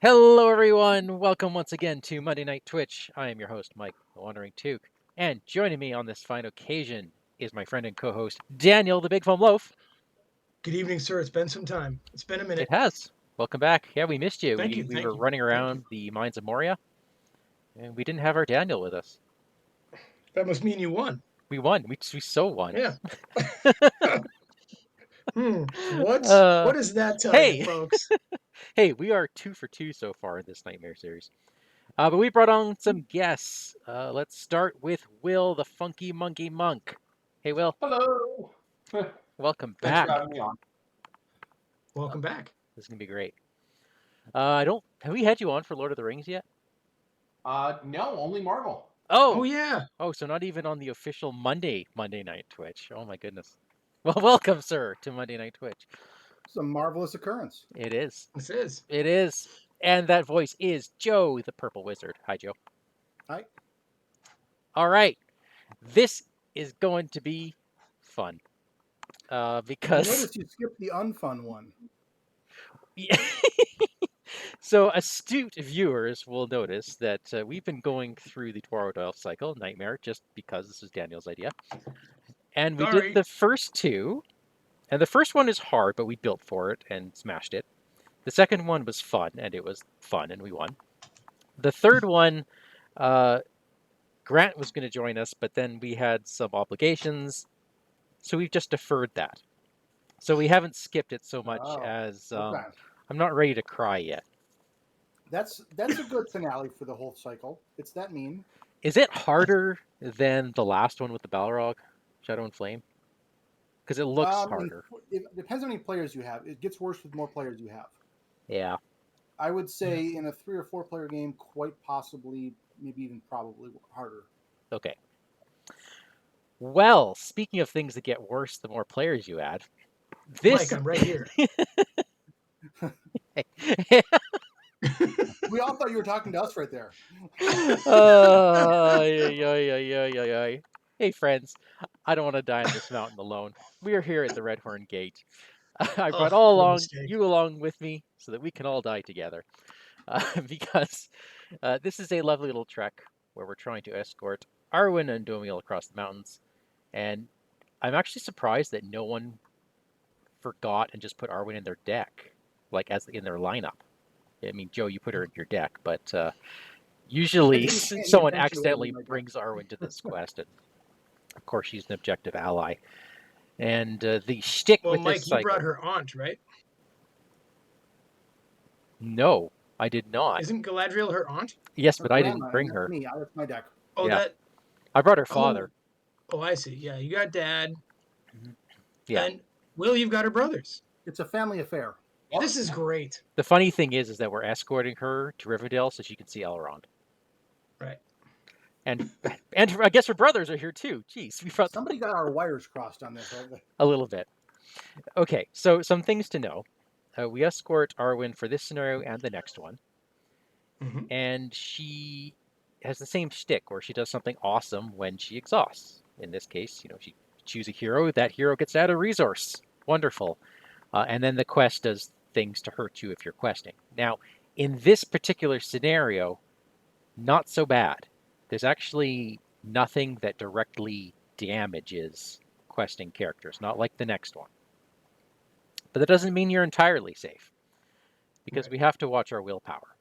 Hello, everyone. Welcome once again to Monday Night Twitch. I am your host, Mike, the WanderingTook. And joining me on this fine occasion is my friend and co-host, Daniel, the Bigfomlof. Good evening, sir. It's been some time. It's been a minute. It has. Welcome back. Yeah, we missed you. Thank We you. we Thank were you. running Thank you. around the mines of Moria, and we didn't have our Daniel with us. That must mean you won. We won. We so won. Yeah. What? Uh, What does that tell you, hey, folks? hey, we are 2 for 2 so far in this Nightmare series. But we brought on some guests. Let's start with Will, the FunkyMonkeyMonk. Hey, Will. Hello. Welcome Thanks back. for having me on. Welcome back. This is gonna be great. Have we had you on for Lord of the Rings yet? No, only Marvel. Oh, Oh, yeah. so not even on the official Monday Night Twitch. Oh my goodness. Well, welcome, sir, to Monday Night Twitch. It's a marvelous occurrence. It is. This is. It is. And that voice is Joe, the Purple Wizard. Hi, Joe. Hi. All right. This is going to be fun. I Because noticed you skipped the unfun one. so astute viewers will notice that we've been going through the Dwarrowdelf cycle, Nightmare, just because this is Daniel's idea. And we Sorry. did the first two, and the first one is hard, but we built for it and smashed it. The second one was fun, and it was fun, and we won. The third one, Grant was going to join us, but then we had some obligations, so we've just deferred that. So we haven't skipped it so much as Okay. I'm not ready to cry yet. That's a good finale for the whole cycle. It's that mean. Is it harder than the last one with the Balrog, Shadow and Flame? Because it looks harder. It depends on how many players you have. It gets worse with more players you have. Yeah. I would say in a 3 or 4 player game, quite possibly, maybe even probably harder. Okay. Well, speaking of things that get worse the more players you add, this Mike, I'm right here. We all thought you were talking to us right there. Hey, friends, I don't want to die on this mountain alone. We are here at the Redhorn Gate. I brought What a mistake. you along with me so that we can all die together. Because this is a lovely little trek where we're trying to escort Arwen and Domiel across the mountains. And I'm actually surprised that no one forgot and just put Arwen in their deck, like as in their lineup. I mean, Joe, you put her in your deck, but usually someone accidentally brings Arwen to this quest, and of course she's an objective ally. And the shtick with Mike, this cycle... you brought her aunt, right? No, I did not. Isn't Galadriel her aunt? Yes, but I didn't bring her. Me, that's my deck. Oh, Yeah. that. I brought her father. Oh, I see. Yeah, you got Dad. Yeah. And Will, you've got her brothers. It's a family affair. Yep. This is great. The funny thing is that we're escorting her to Riverdale so she can see Elrond. Right. And I guess her brothers are here too. Jeez, we brought somebody got our wires crossed on this, haven't they? A little bit. Okay, so some things to know. We escort Arwen for this scenario and the next one. Mm-hmm. And she has the same shtick where she does something awesome when she exhausts. In this case, she chooses a hero. That hero gets to add a resource. Wonderful. And then the quest does things to hurt you if you're questing. Now, in this particular scenario, not so bad. There's actually nothing that directly damages questing characters, not like the next one. But that doesn't mean you're entirely safe, because we have to watch our willpower,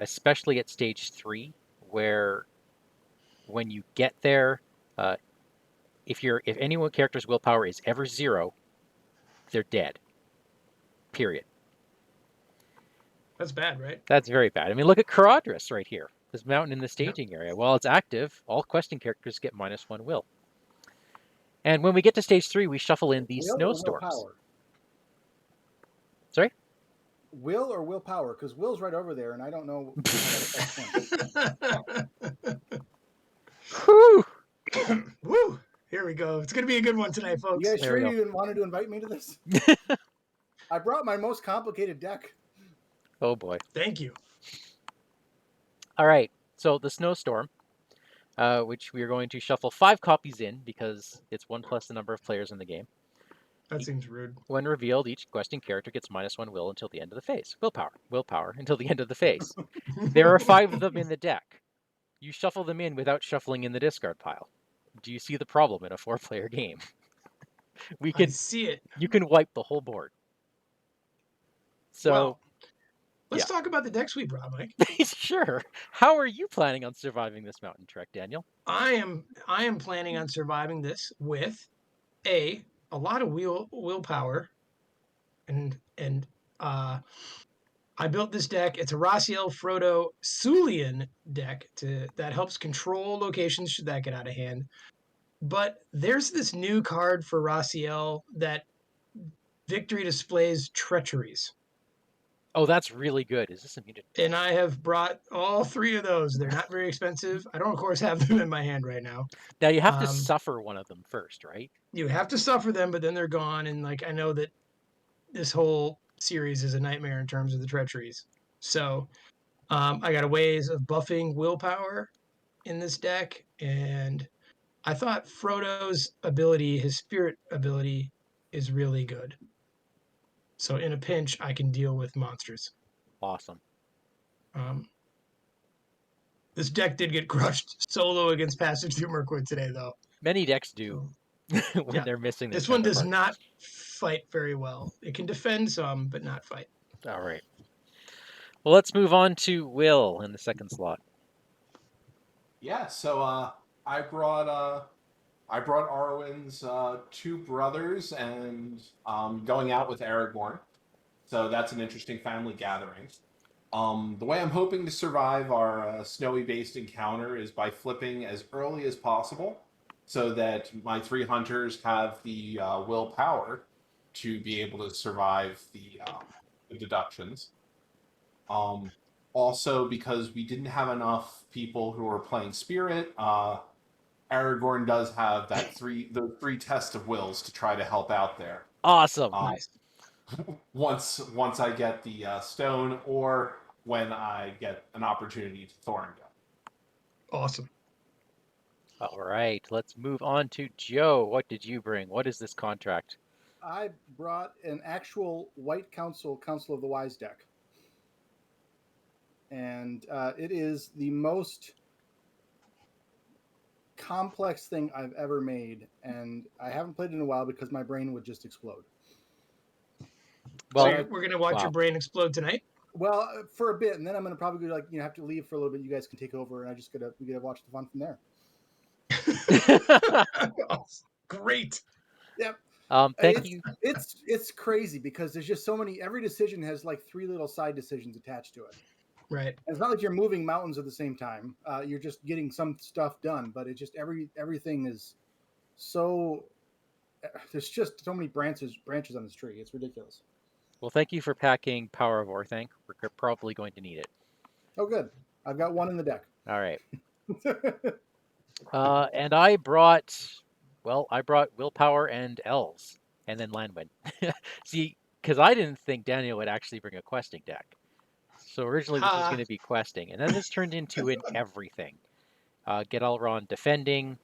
especially at stage 3, where when you get there, if any character's willpower is ever 0, they're dead. Period. That's bad, right? That's very bad. I mean, look at Caradhras right here. This mountain in the staging area. While it's active, all questing characters get -1 will. And when we get to stage 3, we shuffle in these snowstorms. Sorry? Will or willpower? Because Will's right over there, and I don't know how that affects Whew! Woo! Here we go. It's going to be a good one tonight, folks. You guys sure you didn't wanted to invite me to this? I brought my most complicated deck. Oh boy. Thank you. All right. So the snowstorm, which we are going to shuffle 5 copies in because it's 1 plus the number of players in the game. That seems rude. When revealed, each questing character gets -1 will until the end of the phase. Willpower until the end of the phase. There are 5 of them in the deck. You shuffle them in without shuffling in the discard pile. Do you see the problem in a 4-player game? I see it. You can wipe the whole board. So, Well, let's yeah. talk about the decks we brought, Mike. Sure. How are you planning on surviving this mountain trek, Daniel? I am planning on surviving this with a lot of willpower, and I built this deck. It's a Raziel Frodo Sulian deck that helps control locations should that get out of hand. But there's this new card for Raziel that victory displays treacheries. Oh, that's really good. Is this a mutant? And I have brought all 3 of those. They're not very expensive. I don't, of course, have them in my hand right now. Now, you have to suffer one of them first, right? You have to suffer them, but then they're gone. And, like, I know that this whole series is a nightmare in terms of the treacheries. So I got a ways of buffing willpower in this deck. And I thought Frodo's ability, his spirit ability, is really good. So in a pinch, I can deal with monsters. Awesome. This deck did get crushed solo against Passage Through Mirkwood today, though. Many decks do when they're missing their This one does counterpart. not fight very well. It can defend some, but not fight. All right. Well, let's move on to Will in the second slot. Yeah, so I brought Arwen's 2 brothers and going out with Aragorn. So that's an interesting family gathering. The way I'm hoping to survive our snowy-based encounter is by flipping as early as possible so that my 3 hunters have the willpower to be able to survive the deductions. Also, because we didn't have enough people who were playing Spirit, Aragorn does have those 3 tests of wills to try to help out there. Awesome. Nice. Once I get the stone, or when I get an opportunity to Thorngun. Awesome. All right. Let's move on to Joe. What did you bring? What is this contract? I brought an actual White Council of the Wise deck. And it is the most complex thing I've ever made. And I haven't played it in a while because my brain would just explode. Well, So we're going to watch your brain explode tonight? Well, for a bit, and then I'm going to probably have to leave for a little bit. You guys can take over, and we get to watch the fun from there. Great. Yep. Thank you. It's crazy because there's just so many. Every decision has like 3 little side decisions attached to it. Right. And it's not like you're moving mountains at the same time. You're just getting some stuff done, but it's just everything is so. There's just so many branches on this tree. It's ridiculous. Well, thank you for packing Power of Orthanc. We're probably going to need it. Oh, good. I've got 1 in the deck. All right. And I brought Willpower and Elves, and then Landwind. See, because I didn't think Daniel would actually bring a questing deck. So originally this was going to be questing, and then this turned into an everything. Gedalron defending,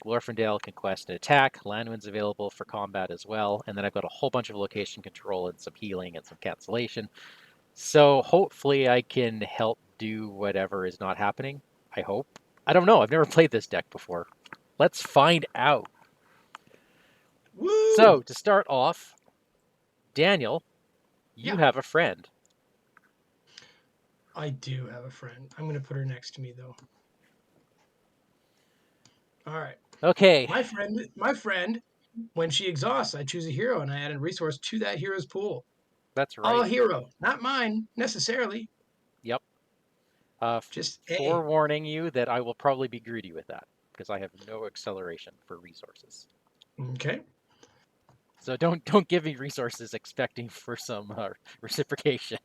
Glorfindel can quest and attack, Landwind's available for combat as well, and then I've got a whole bunch of location control and some healing and some cancellation. So hopefully I can help do whatever is not happening. I hope. I don't know. I've never played this deck before. Let's find out. Woo! So to start off, Daniel, you have a friend. I do have a friend. I'm going to put her next to me, though. All right. Okay. My friend, when she exhausts, I choose a hero, and I add a resource to that hero's pool. That's right. A hero, not mine necessarily. Yep. Just forewarning you that I will probably be greedy with that because I have no acceleration for resources. Okay. So don't give me resources expecting for some reciprocation.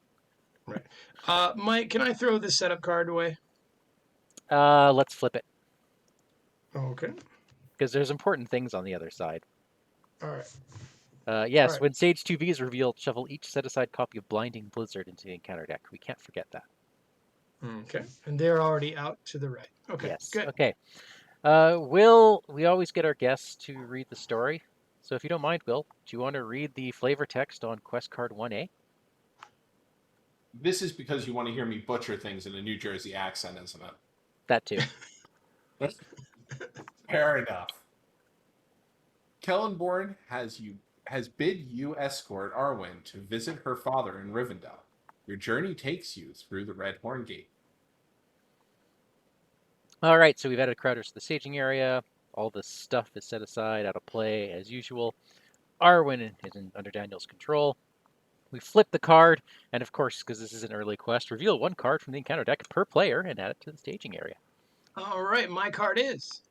Right. Mike, can I throw this setup card away? Let's flip it. Okay. Because there's important things on the other side. All right. Yes, All right. when Stage 2V is revealed, shuffle each set-aside copy of Blinding Blizzard into the encounter deck. We can't forget that. Okay. And they're already out to the right. Okay. Yes. Good. Okay. We always get our guests to read the story. So if you don't mind, Will, do you want to read the flavor text on quest card 1A? This is because you want to hear me butcher things in a New Jersey accent, isn't That too. it? Fair enough. Kellenborn has bid you escort Arwen to visit her father in Rivendell. Your journey takes you through the Redhorn Gate. All right, so we've added Caradhras to the staging area. All the stuff is set aside, out of play as usual. Arwen is under Daniel's control. We flip the card, and of course, because this is an early quest, reveal one card from the encounter deck per player and add it to the staging area. All right, my card is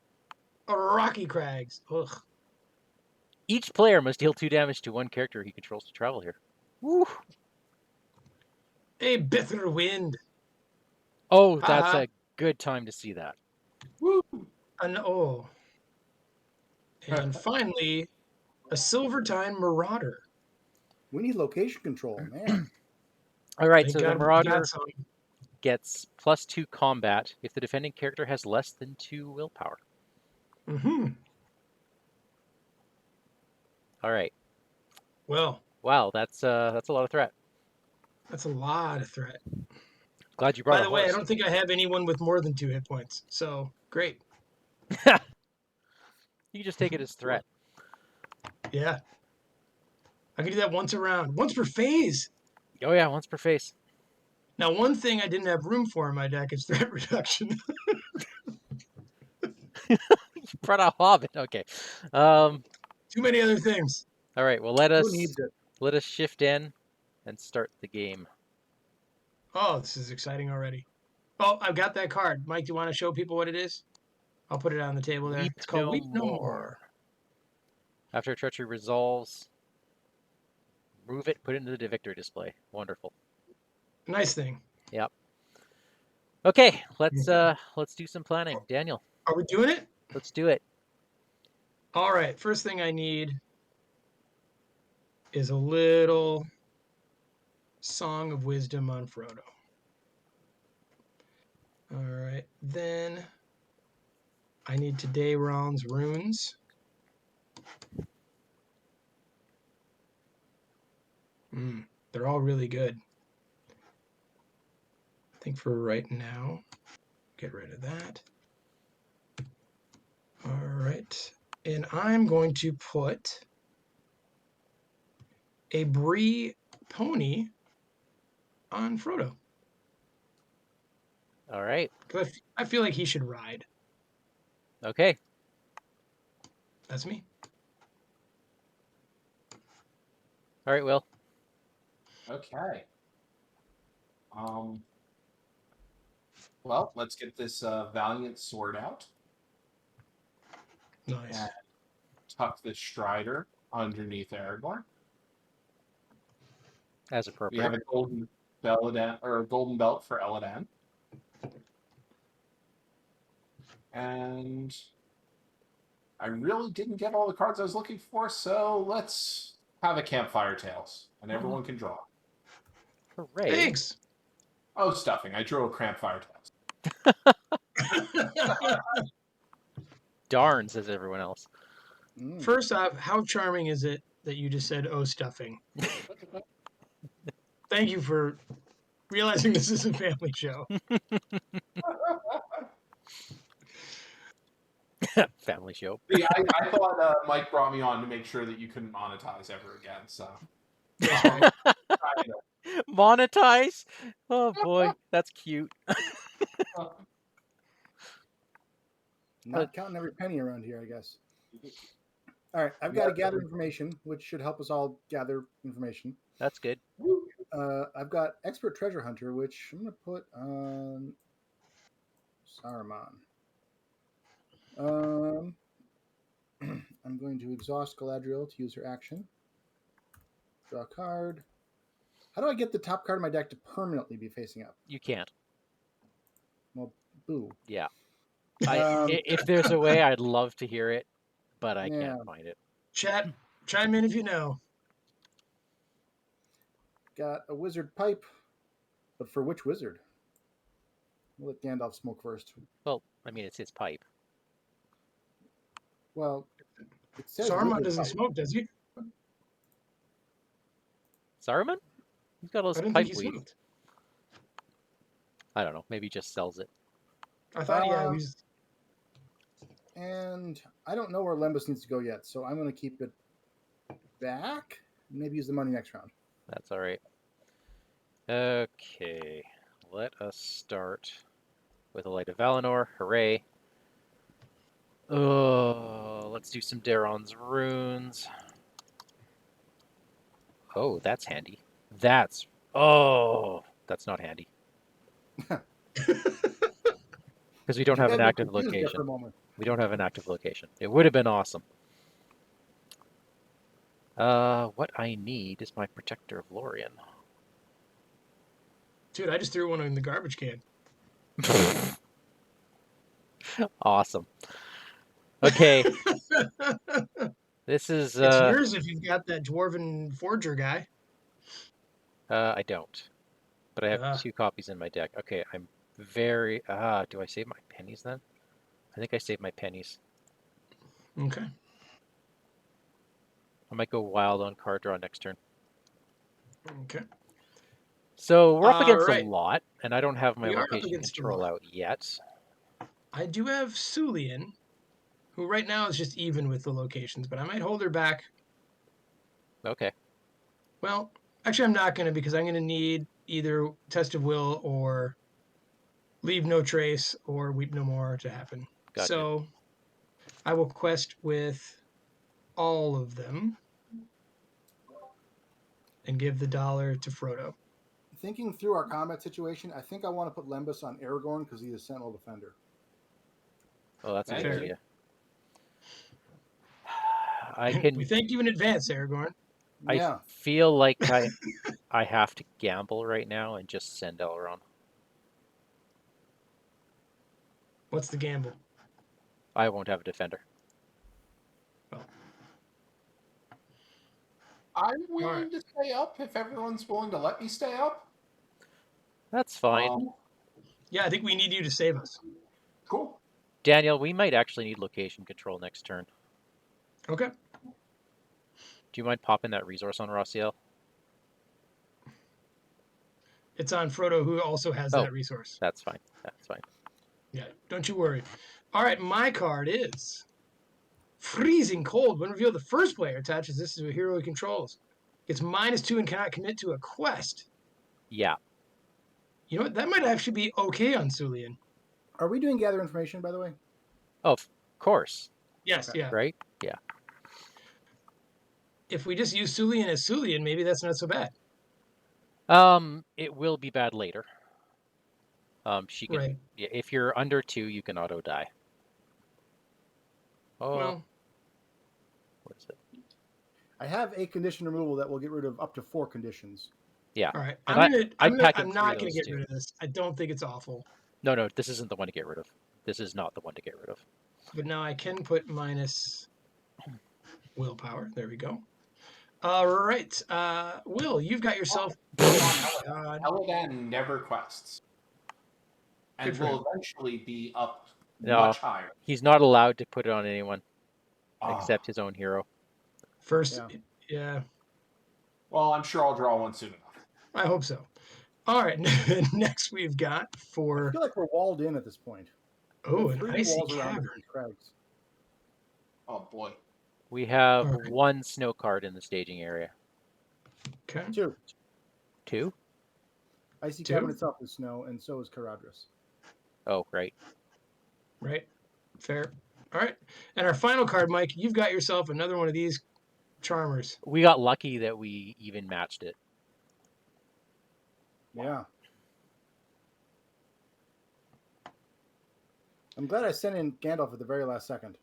a Rocky Crags. Ugh. Each player must deal 2 damage to one character he controls to travel here. Woo! A Bitter Wind. Oh, that's Haha. a good time to see that. Woo! Oh. And finally, a Silvertine Marauder. We need location control, man. All right, Thank so the God we Marauder got some. gets +2 combat if the defending character has less than 2 willpower. Mm-hmm. All right. Well, Wow, that's a lot of threat. that's a lot of threat. Glad you brought By a the way, I horse. don't think I have anyone with more than 2 hit points. So, great. You can just take it as threat. Yeah. I can do that once a round. Once per phase. Oh yeah, once per face. Now, one thing I didn't have room for in my deck is threat reduction. You brought a hobbit. Okay. Too many other things. All right. Well, let Who needs it? us shift in and start the game. Oh, this is exciting already. Oh, I've got that card. Mike, do you want to show people what it is? I'll put it on the table there. Weep It's called no Weep No more. More. After treachery resolves, move it, put it into the victory display. Wonderful. Nice thing. Yep. Okay, let's do some planning. Daniel, Are we doing it? let's do it. All right. First thing I need is a little Song of Wisdom on Frodo. All right. Then I need Today Ron's runes. They're all really good. I think for right now, get rid of that. All right. And I'm going to put a Bree pony on Frodo. All right. Because I feel like he should ride. Okay. That's me. All right, Will. Okay. Well, let's get this valiant sword out Nice. and tuck the Strider underneath Aragorn. As We appropriate. have a golden belt for Eladan. And I really didn't get all the cards I was looking for, so let's have a Campfire Tales, and everyone can draw. Hooray. Thanks. Oh, stuffing. I drew a Campfire Tales. Darn, says everyone else. First off, how charming is it that you just said, oh, stuffing? Thank you for realizing this is a family show. Family show. See, I thought Mike brought me on to make sure that you couldn't monetize ever again, so. Monetize? Oh boy, that's cute. Not counting every penny around here, I guess. All right, I've got to gather information, which should help us all gather information. That's good. I've got Expert Treasure Hunter, which I'm going to put on Saruman. I'm going to exhaust Galadriel to use her action. Draw a card. How do I get the top card of my deck to permanently be facing up? You can't. Well, boo. Yeah. If there's a way, I'd love to hear it, but I Yeah. can't find it. Chat, chime in if you know. Got a Wizard Pipe, but for which wizard? We'll let Gandalf smoke first. Well, I mean, it's his pipe. Well, It says Saruman river doesn't pipe. smoke, does he? Saruman? He's got all I this didn't pipe think he weed. smoked. I don't know. Maybe he just sells it. I thought, yeah, he was. And I don't know where Lembas needs to go yet, so I'm going to keep it back. Maybe use the money next round. That's all right. Okay. Let us start with a Light of Valinor. Hooray. Oh, let's do some Daron's runes. Oh, that's handy. That's... Oh, that's not handy. Because we don't You have an had me active confused there for location. a moment. We don't have an active location. It would have been awesome. What I need is my Protector of Lorien. Dude, I just threw one in the garbage can. Awesome. Okay. This is... It's yours if you've got that dwarven forger guy. I don't. But I have Ah. 2 copies in my deck. Okay, I'm very... do I save my pennies then? I think I saved my pennies. Okay. I might go wild on card draw next turn. Okay. So we're up against a Alright. lot, and I don't have my We are up location against a control lot. out yet. I do have Sulian, who right now is just even with the locations, but I might hold her back. Okay. Well, actually, I'm not going to, because I'm going to need either Test of Will or Leave No Trace or Weep No More to happen. Gotcha. So I will quest with all of them and give the dollar to Frodo. Thinking through our combat situation, I think I want to put Lembas on Aragorn because he's a Sentinel Defender. Oh, that's a good Fair. idea. I We can... thank you in advance, Aragorn. I Yeah. feel like I have to gamble right now and just send Elrond. What's the gamble? I won't have a defender. Well, I'm willing Alright. to stay up if everyone's willing to let me stay up. That's fine. yeah, I think we need you to save us. Cool. Daniel, we might actually need location control next turn. Okay. Do you mind popping that resource on Rossiel? It's on Frodo, who also has Oh. that resource. That's fine. That's fine. Yeah, don't you worry. All right, my card is Freezing Cold. When revealed, the first player attaches this to a hero he controls. Gets -2 and cannot commit to a quest. Yeah. You know what? That might actually be okay on Sulian. Are we doing gather information, by the way? Oh, of course. Yes, Okay. yeah. Right? Yeah. If we just use Sulian as Sulian, maybe that's not so bad. It will be bad later. She can... Right. Yeah, if you're under 2, you can auto die. Oh, Well, what is it? I have a condition removal that will get rid of up to 4 conditions. Yeah. all right. And I'm pack in not 3 of going to those get too. rid of this. I don't think it's awful. No, this isn't the one to get rid of. This is not the one to get rid of. But now I can put minus willpower. There we go. All right. Will, you've got yourself... Oh, God. Eladan never quests. And Good for will him. eventually be up No. much higher. He's not allowed to put it on anyone Ah. except his own hero. First, Yeah. yeah, Well, I'm sure I'll draw one soon enough. I hope so. All right, next we've got I for feel like we're walled in at this point. oh, There are an 3 icy walls around cavern. these crags. Oh boy. We have All right. 1 snow card in the staging area. Okay, 2. 2? Icy 2? Cavern itself is snow, and so is Caradhras. Oh, right. right, fair. All right, and our final card, Mike. You've got yourself another one of these charmers. We got lucky that we even matched it. Yeah. I'm glad I sent in Gandalf at the very last second.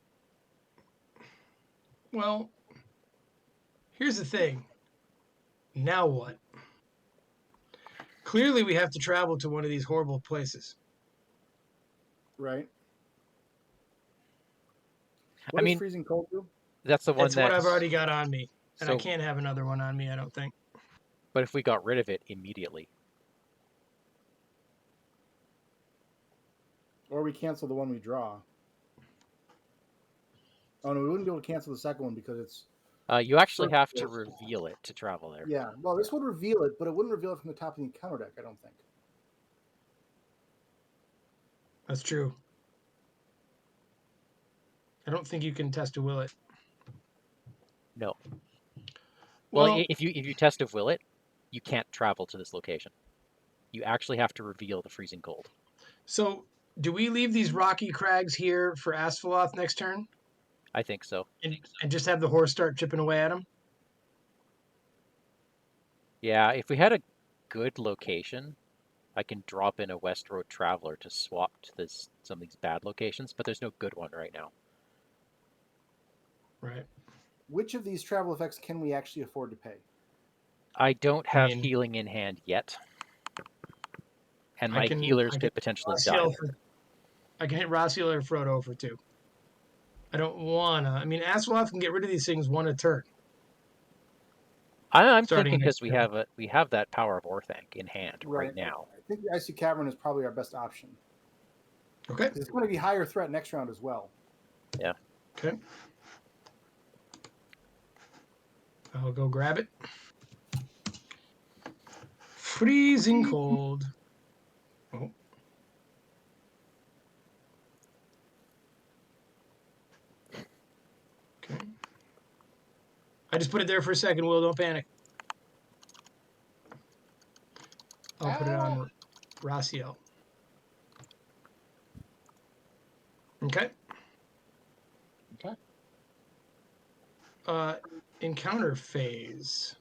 Well, here's the thing. Now what? Clearly, we have to travel to one of these horrible places. Right? I What does mean, freezing cold do? That's the one It's what that's... I've already got on me, and I So, can't have another one on me. I don't think. but if we got rid of it immediately. Or we cancel the one we draw. Oh no, we wouldn't be able to cancel the second one because it's You actually First have to list. reveal it to travel there. yeah. Well, this would reveal it, but it wouldn't reveal it from the top of the encounter deck. I don't think. That's true. I don't think you can test a will it. No. Well, Well, if you test of will it, you can't travel to this location. You actually have to reveal the freezing cold. so do we leave these rocky crags here for Asphalloth next turn, I think so. and just have the horse start chipping away at them? Yeah, if we had a good location, I can drop in a West Road Traveler to swap to some of these bad locations, but there's no good one right now. Right. Which of these travel effects can we actually afford to pay? I don't have mean- healing in hand yet. And I my can- healers I could can potentially die. I can hit Raziel or Frodo for 2. I don't wanna. I mean, Asphalloth can get rid of these things one a turn. I'm Starting thinking next because we have that Power of Orthanc in hand right now. I think the Icy Cavern is probably our best option. Okay. It's going to be higher threat next round as well. Okay. I'll go grab it. Freezing cold. Oh. Okay. I just put it there for a second, Will. Don't panic. I'll put it on Raziel. Okay. Okay. Encounter phase.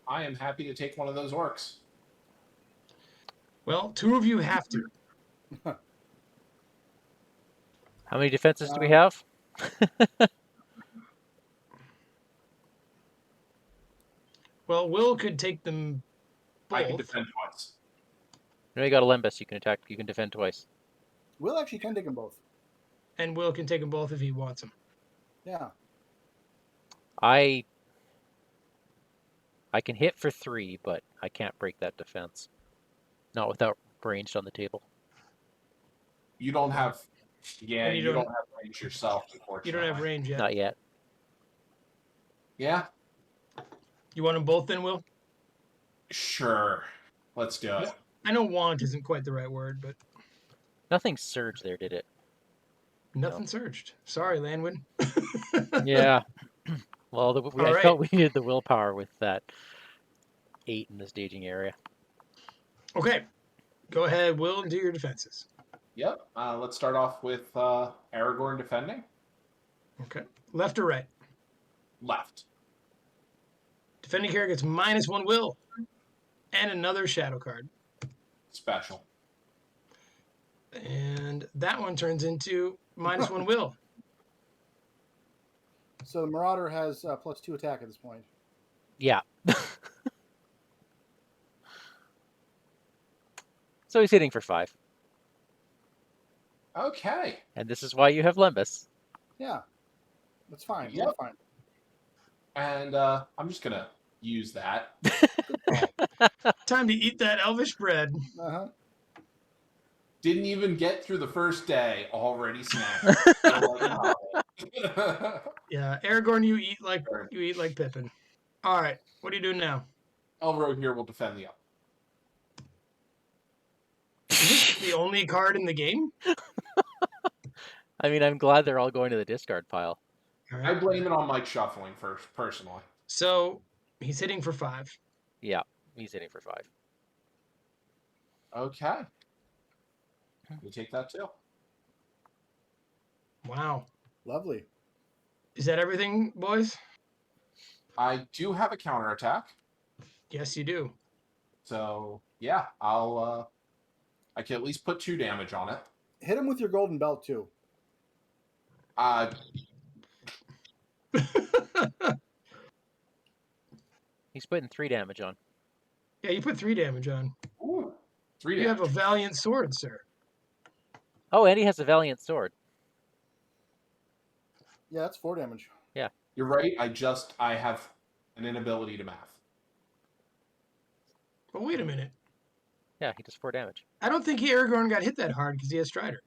I am happy to take one of those orcs. Well, 2 of you have to. How many defenses do we have? Well, Will could take them both. I can defend once. No, you got a Lembus. You can attack. You can defend twice. Will actually can take them both. And Will can take them both if he wants them. Yeah. I can hit for 3, but I can't break that defense. Not without ranged on the table. You don't have. Yeah, And you don't have range yourself, unfortunately. You don't have range yet. Not yet. Yeah, You want them both then, Will? sure. Let's do it. I know want isn't quite the right word, but Nothing surged there, did it? nothing surged. Sorry, Landwin. Yeah. Well, I All right. felt we needed the willpower with that 8 in the staging area. Okay. Go ahead, Will, and do your defenses. Yep. Let's start off with Aragorn defending. Okay. Left or right? Left. Defending character gets -1 Will. And another shadow card. Special. And that one turns into -1 Will. So the Marauder has +2 attack at this point. Yeah. So he's hitting for 5. Okay. And this is why you have Lembus. Yeah. That's fine. Yep. That's fine. And I'm just going to use that. Time to eat that elvish bread. Uh-huh. Didn't even get through the first day, already snapped. Yeah, Aragorn, you eat like Pippin. All right, what are you doing now? Elro here will defend the up. Is this the only card in the game? I mean, I'm glad they're all going to the discard pile. All I right. blame it on Mike shuffling first, personally. So he's hitting for 5. Yeah, he's hitting for 5. Okay. You take that too. Wow. Lovely. Is that everything, boys? I do have a counterattack. Yes, you do. So, yeah, I can at least put 2 damage on it. Hit him with your golden belt too. He's putting 3 damage on. Yeah, you put 3 damage on. Ooh, 3 You damage. have a valiant sword, sir. Oh, and he has a Valiant Sword. Yeah, that's 4 damage. You're right, I have an inability to math. But wait a minute. Yeah, he does 4 damage. I don't think Aragorn got hit that hard because he has Strider.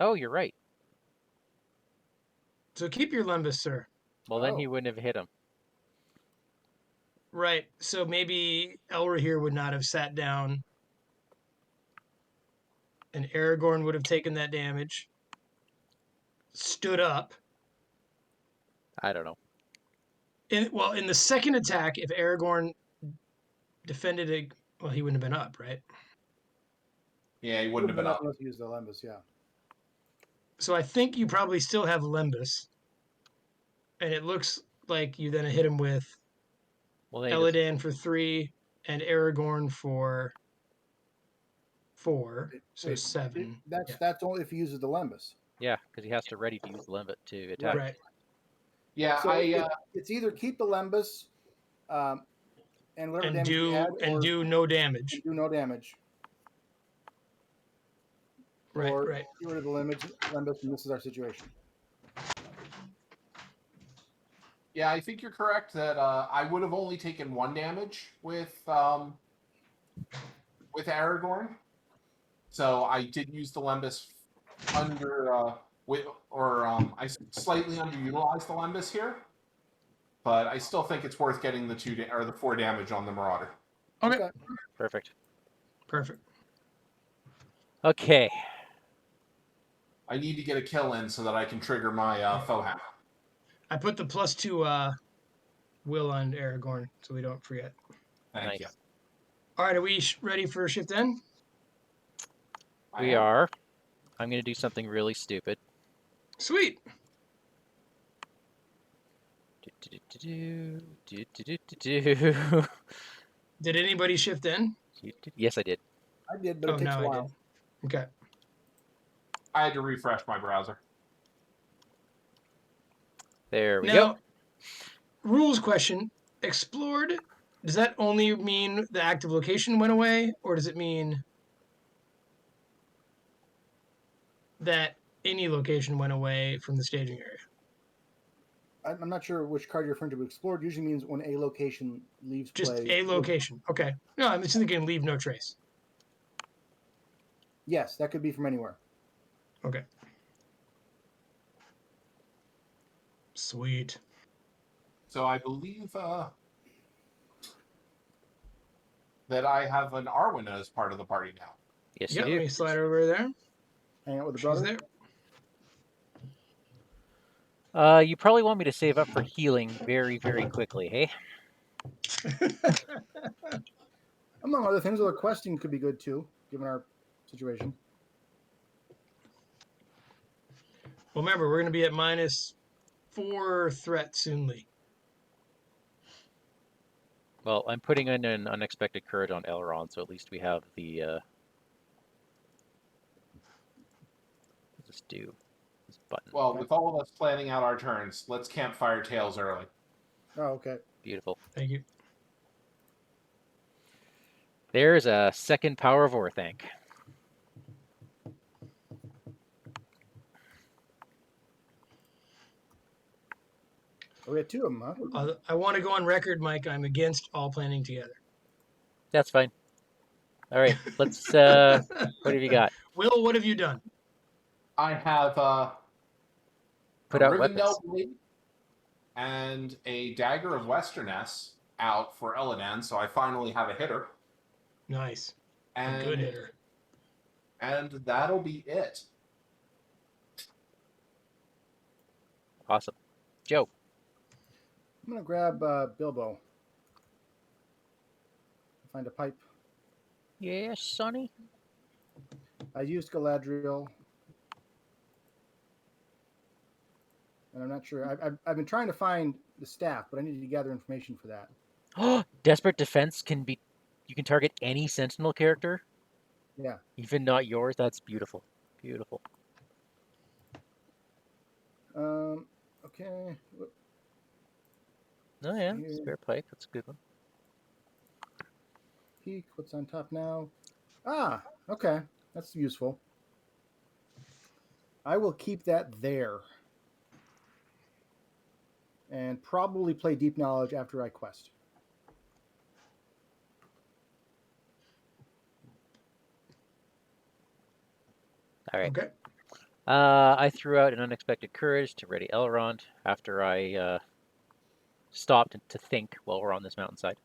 Oh, you're right. So keep your Lembas, sir. Well, then Oh. he wouldn't have hit him. Right. So maybe Elra here would not have sat down, and Aragorn would have taken that damage, stood up. I don't know. In the second attack, if Aragorn defended it, well, he wouldn't have been up, right? Yeah, he wouldn't have been up. Unless you use the Lembas, yeah. So I think you probably still have Lembas, and it looks like you then hit him with Well, then he just, Elladan for 3 and Aragorn for 4, so Wait, 7. That's only if he uses the Lembas. yeah, because he has to ready to use the limit to attack. Right. Yeah, So I it's either keep the Lembas, and whatever And damage you add, or do no damage. and do no damage, Right, or right. get rid of the Lembas, and this is our situation. yeah, I think you're correct that I would have only taken 1 damage with Aragorn. So I did use the Lembas under I slightly underutilized the Lembas here, but I still think it's worth getting the 4 damage on the Marauder. Okay. Perfect. Perfect. Okay. I need to get a kill in so that I can trigger my foe hack. I put the +2 will on Aragorn so we don't forget. Thank Nice. you. All right, are we ready for shift end? We are. I'm going to do something really stupid. Sweet. Did anybody shift in? Yes, I did. I did, but it takes a I while. did. Okay. I had to refresh my browser. There we go. Now, rules question. Explored, does that only mean the active location went away, or does it mean that any location went away from the staging area? I'm not sure which card you're referring to, but explored usually means when a location leaves Just play. a location. Okay. No, I'm just thinking leave no trace. Yes, that could be from anywhere. Okay. Sweet. So I believe that I have an Arwen as part of the party now. Yes, Yeah, you let do. me slide over there. Hang out with the She's brother. there. You probably want me to save up for healing very, very quickly, hey? Among other things, although questing could be good too, given our situation. Well, remember, we're going to be at -4 threat soonly. Well, I'm putting in an unexpected courage on Elrond, so at least we have the. What does this do? This button. Well, with all of us planning out our turns, let's campfire tails early. Oh, okay. Beautiful. Thank you. There's a second Power of Orthanc. Oh, we had 2 of them, huh? I want to go on record, Mike. I'm against all planning together. That's fine. All right, let's. What have you got? Will, what have you done? I have Put a out Rivendell weapons. Blade and a Dagger of Westerness out for Elladan, so I finally have a hitter. Nice. And A good hitter. And that'll be it. Awesome. Joe. I'm gonna grab Bilbo. Find a pipe. Yes, Sonny. I used Galadriel, and I'm not sure. I've been trying to find the staff, but I needed to gather information for that. Desperate Defense can be. You can target any Sentinel character. Yeah. Even not yours. That's beautiful. Beautiful. Okay. Oh yeah, Here. spare pipe. That's a good one. Peek. What's on top now? Ah, okay. That's useful. I will keep that there. And probably play Deep Knowledge after I quest. All right. Okay. I threw out an unexpected courage to ready Elrond after I stopped to think while we're on this mountainside.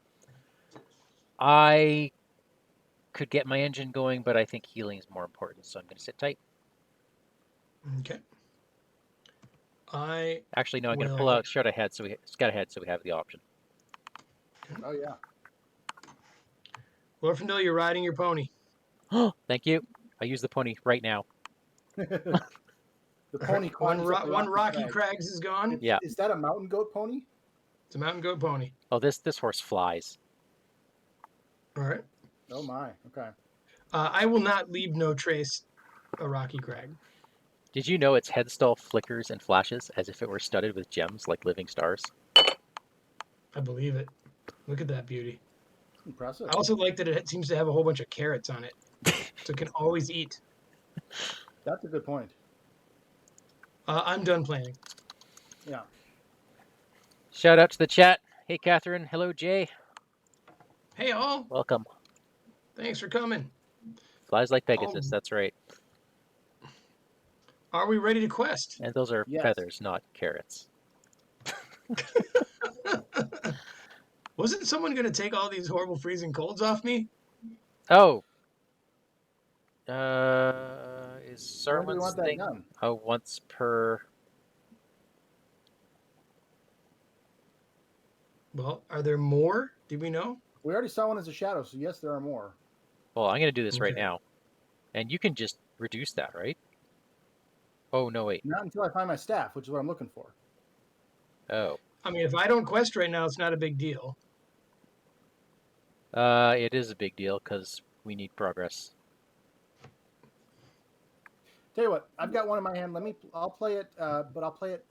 I could get my engine going, but I think healing is more important, so I'm going to sit tight. Okay. I Actually, no, I'm going to Will- pull out scout ahead, so we have the option. Oh yeah. Glorfindel, you're riding your pony. Thank you. I use the pony right now. The pony climbs up the One Rocky crag. Crags is gone. Yeah. Is that a mountain goat pony? It's a mountain goat pony. Oh, this horse flies. All right. Oh my. Okay. I will not leave no trace a Rocky Crag. Did you know its headstall flickers and flashes as if it were studded with gems like living stars? I believe it. Look at that beauty. Impressive. I also like that it seems to have a whole bunch of carrots on it, so it can always eat. That's a good point. I'm done planning. Yeah. Shout out to the chat. Hey, Catherine. Hello, Jay. Hey, all. Welcome. Thanks for coming. Flies like Pegasus. That's right. Are we ready to quest? And those are Yes. feathers, not carrots. Wasn't someone going to take all these horrible freezing colds off me? Oh. Is When do we Sarwin's want that thing done? once per... Well, are there more? Do we know? We already saw one as a shadow, so yes, there are more. Well, I'm going to do this right Okay. now. And you can just reduce that, right? Oh, no, wait. Not until I find my staff, which is what I'm looking for. Oh. I mean, if I don't quest right now, it's not a big deal. It is a big deal because we need progress. Tell you what, I've got one in my hand. I'll play it, but I'll play it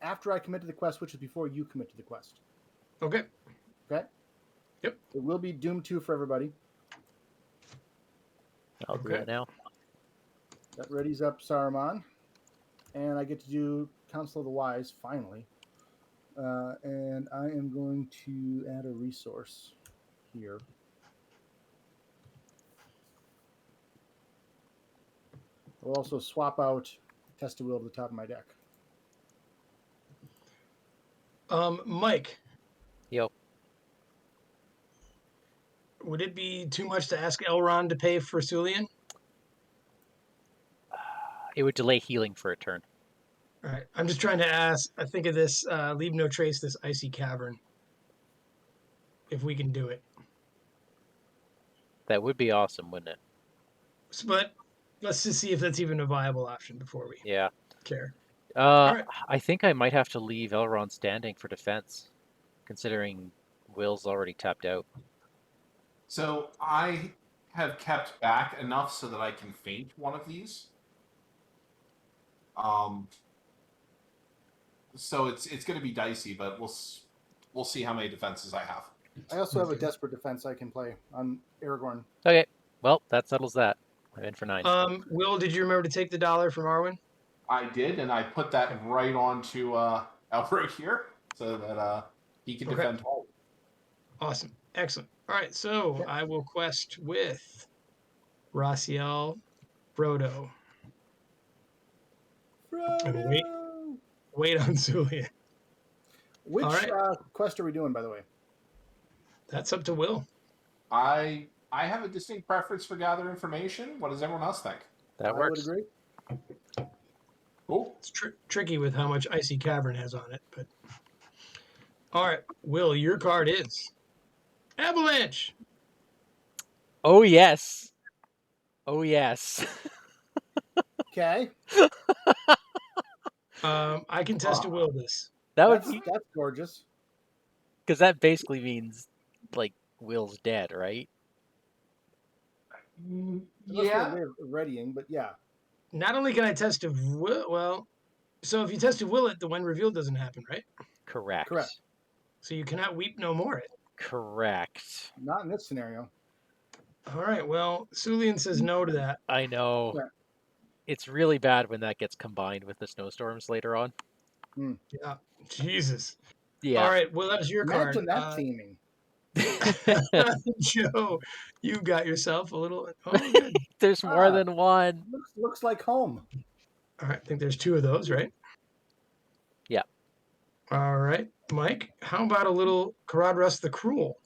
after I commit to the quest, which is before you commit to the quest. Okay. Okay? Yep. It will be Doom 2 for everybody. I'll do Okay. that now. That readies up Saruman. And I get to do Council of the Wise, finally. And I am going to add a resource here. I'll also swap out Test of Will to the top of my deck. Mike, Yo. would it be too much to ask Elrond to pay for Sulian? It would delay healing for a turn. All right. I'm just trying to ask. I think of this, leave no trace, this icy cavern. If we can do it. That would be awesome, wouldn't it? But let's just see if that's even a viable option before we Yeah. care. Right. I think I might have to leave Elrond standing for defense, considering Will's already tapped out. So I have kept back enough so that I can feint one of these. So it's going to be dicey, but we'll see how many defenses I have. I also have a desperate defense I can play on Aragorn. Okay. Well, that settles that. I'm in for 9. Will, did you remember to take the $1 from Arwen? I did, and I put that right onto Elric here so that he can defend home. Awesome. Excellent. All right, so I will quest with Raciel Frodo. Frodo! Wait on Sulian. Which All right. quest are we doing, by the way? That's up to Will. I have a distinct preference for gather information. What does everyone else think? That works. I would agree. Cool. It's tricky with how much Icy Cavern has on it, but all right, Will, your card is Avalanche. Oh, yes. Oh, yes. Okay. I can test a Will this. That's gorgeous. Because that basically means, like, Will's dead, right? Unless we have a way of readying, but yeah. Not only can I test a Will, well, so if you test a Will it, the when reveal doesn't happen, right? Correct. Correct. So you cannot weep no more it. Correct. Not in this scenario. All right, well, Sulian says no to that. I know. Yeah. It's really bad when that gets combined with the snowstorms later on. Yeah, Jesus. Yeah. All right, well, that was your card. Imagine that teaming. Joe, you got yourself a little. Oh, good. There's more than one. Looks like home. All right, I think there's 2 of those, right? Yeah. All right, Mike. How about a little Caradhras the Cruel?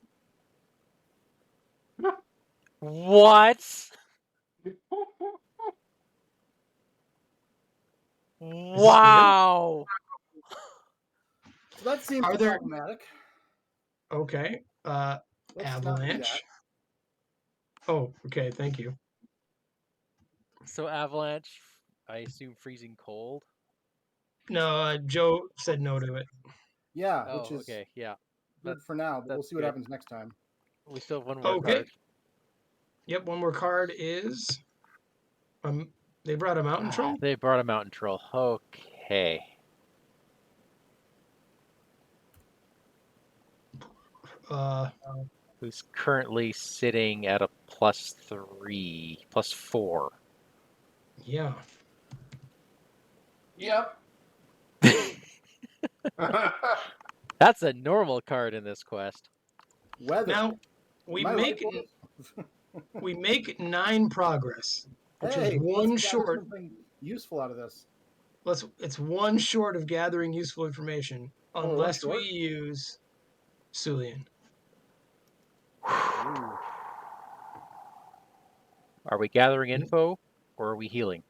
What? Wow. So that seems Are there- problematic. Okay. Let's not do Avalanche. Oh, okay. Thank you. So avalanche, I assume freezing cold. No, Joe said no to it. Yeah, Oh, which is okay, yeah. good for now, but we'll that's see what good. happens next time. We still have one more Okay. card. Yep, one more card is. They brought a mountain troll. They brought a mountain troll. Okay. Who's currently sitting at a +3, +4. Yeah. Yep. That's a normal card in this quest. Weather. Now we Am I make right, we make 9 progress, which hey, is one let's gather short. something useful out of this. It's one short of gathering useful information, we're one unless short? we use Sulian. Ooh. Are we gathering info or are we healing?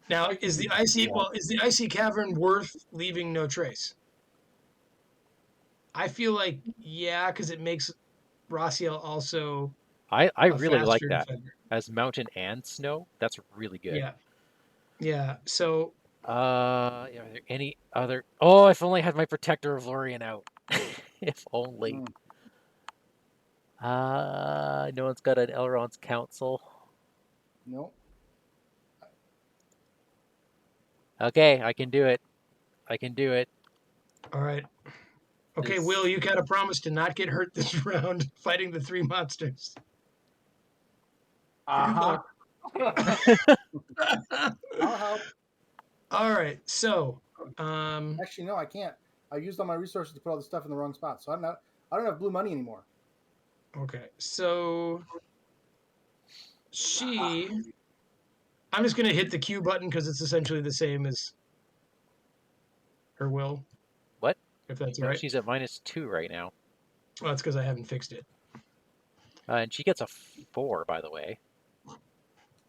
Now, is the icy cavern worth leaving no trace? I feel like because it makes Raziel also I a really like faster that. defender. As mountain and snow, that's really good. Yeah. So Are there any other? Oh, if only I had my Protector of Lorien out. If only. No one's got an Elrond's Council. No. Okay, I can do it. I can do it. all right. Okay, This- Will, you gotta promise to not get hurt this round fighting the 3 monsters. Uh-huh. I'll help. All right. So, Actually, no, I can't. I used all my resources to put all the stuff in the wrong spot, so I don't have blue money anymore. okay. So I'm just gonna hit the Q button because it's essentially the same as her will. What? If that's No, all right. she's at -2 right now. Well, that's because I haven't fixed it. And she gets a 4, by the way.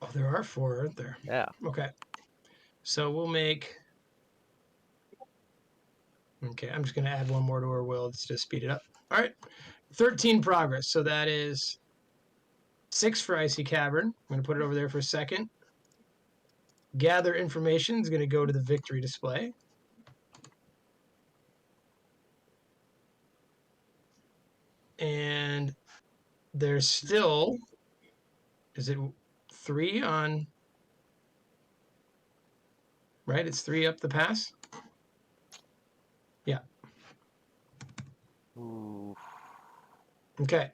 Oh, there are 4, aren't there? Yeah. Okay. So we'll make. Okay, I'm just gonna add one more to her will just to speed it up. All right. 13 progress. So that is 6 for Icy Cavern. I'm gonna put it over there for a second. Gather information is gonna go to the victory display. And there's still, is it 3 on, right? It's 3 up the pass. Yeah. Ooh. Okay.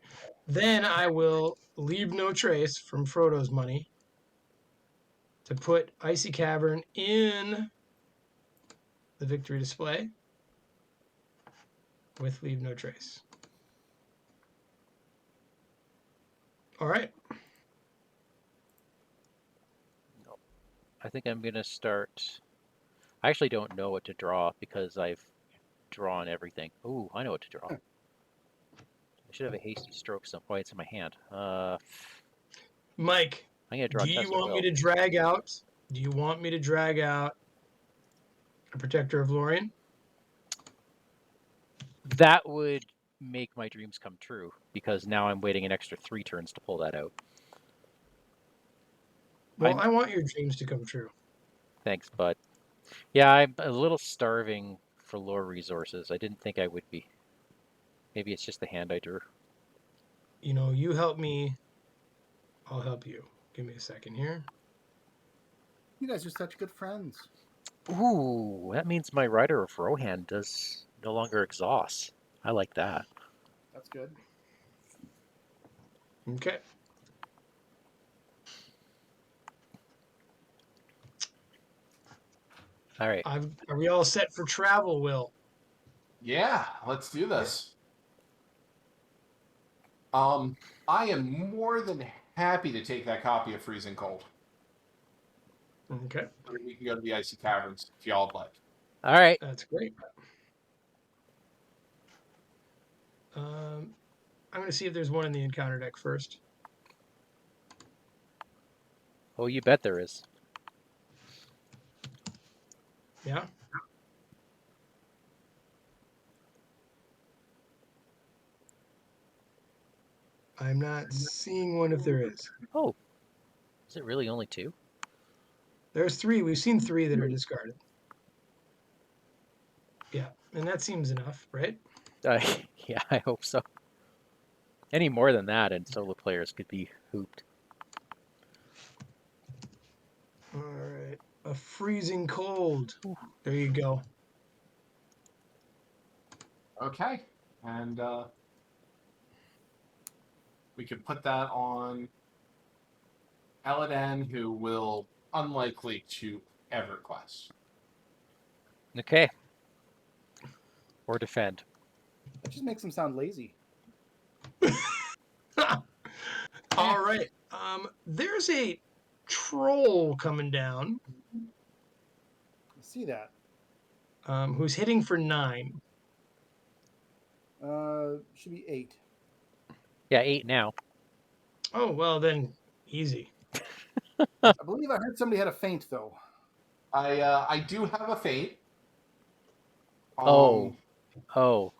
Then I will leave no trace from Frodo's money to put Icy Cavern in the victory display with leave no trace. All right. I think I'm gonna start. I actually don't know what to draw because I've drawn everything. Ooh, I know what to draw. I should have a hasty stroke some points in my hand. Mike, I'm gonna draw do you Test of want me Will. to drag out? Do you want me to drag out a Protector of Lorien? That would make my dreams come true because now I'm waiting an extra 3 turns to pull that out. Well, I want your dreams to come true. Thanks, bud. Yeah, I'm a little starving for lore resources. I didn't think I would be. Maybe it's just the hand I drew. You know, you help me, I'll help you. Give me a second here. You guys are such good friends. Ooh, that means my Rider of Rohan does no longer exhaust. I like that. That's good. Okay. All right. Are we all set for travel, Will? Yeah, let's do this. I am more than happy to take that copy of Freezing Cold. Okay, We can go to the Icy Caverns if y'all would like. All right. that's great. I'm going to see if there's one in the encounter deck first. Oh, you bet there is. Yeah. I'm not seeing one if there is. Oh, is it really only 2? There's 3. We've seen 3 that are discarded. Yeah, and that seems enough, right? Yeah, I hope so. Any more than that, and solo players could be hooped. All right. A freezing cold. There you go. Okay. And we can put that on Eladan, who will unlikely to ever quest. Okay. Or defend. That just makes him sound lazy. All right. There's a troll coming down I see that. who's hitting for 9. Should be 8. Yeah, 8 now. Oh, well, then easy. I believe I heard somebody had a feint though. I do have a feint. Oh,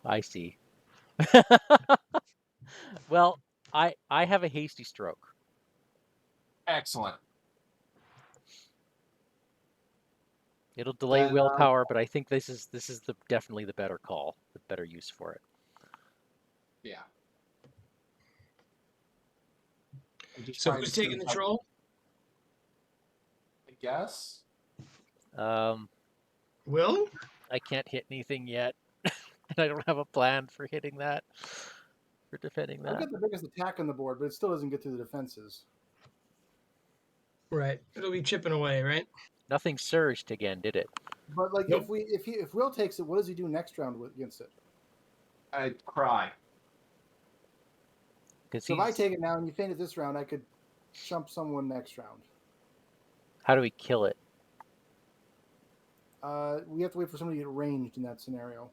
I see. Well, I have a hasty stroke. Excellent. It'll delay Then, willpower, but I think this is definitely the better call, the better use for it. Yeah. I'm just So trying who's to see taking the if I- troll? I guess. Will? I can't hit anything yet, and I don't have a plan for hitting that, for defending I'll that. get the biggest attack on the board, but it still doesn't get through the defenses. Right. It'll be chipping away, right? Nothing surged again, did it? But like Nope. if Will takes it, what does he do next round against it? I'd cry. Because So if I take it now and you feint it this round, I could chump someone next round. How do we kill it? We have to wait for somebody to get ranged in that scenario.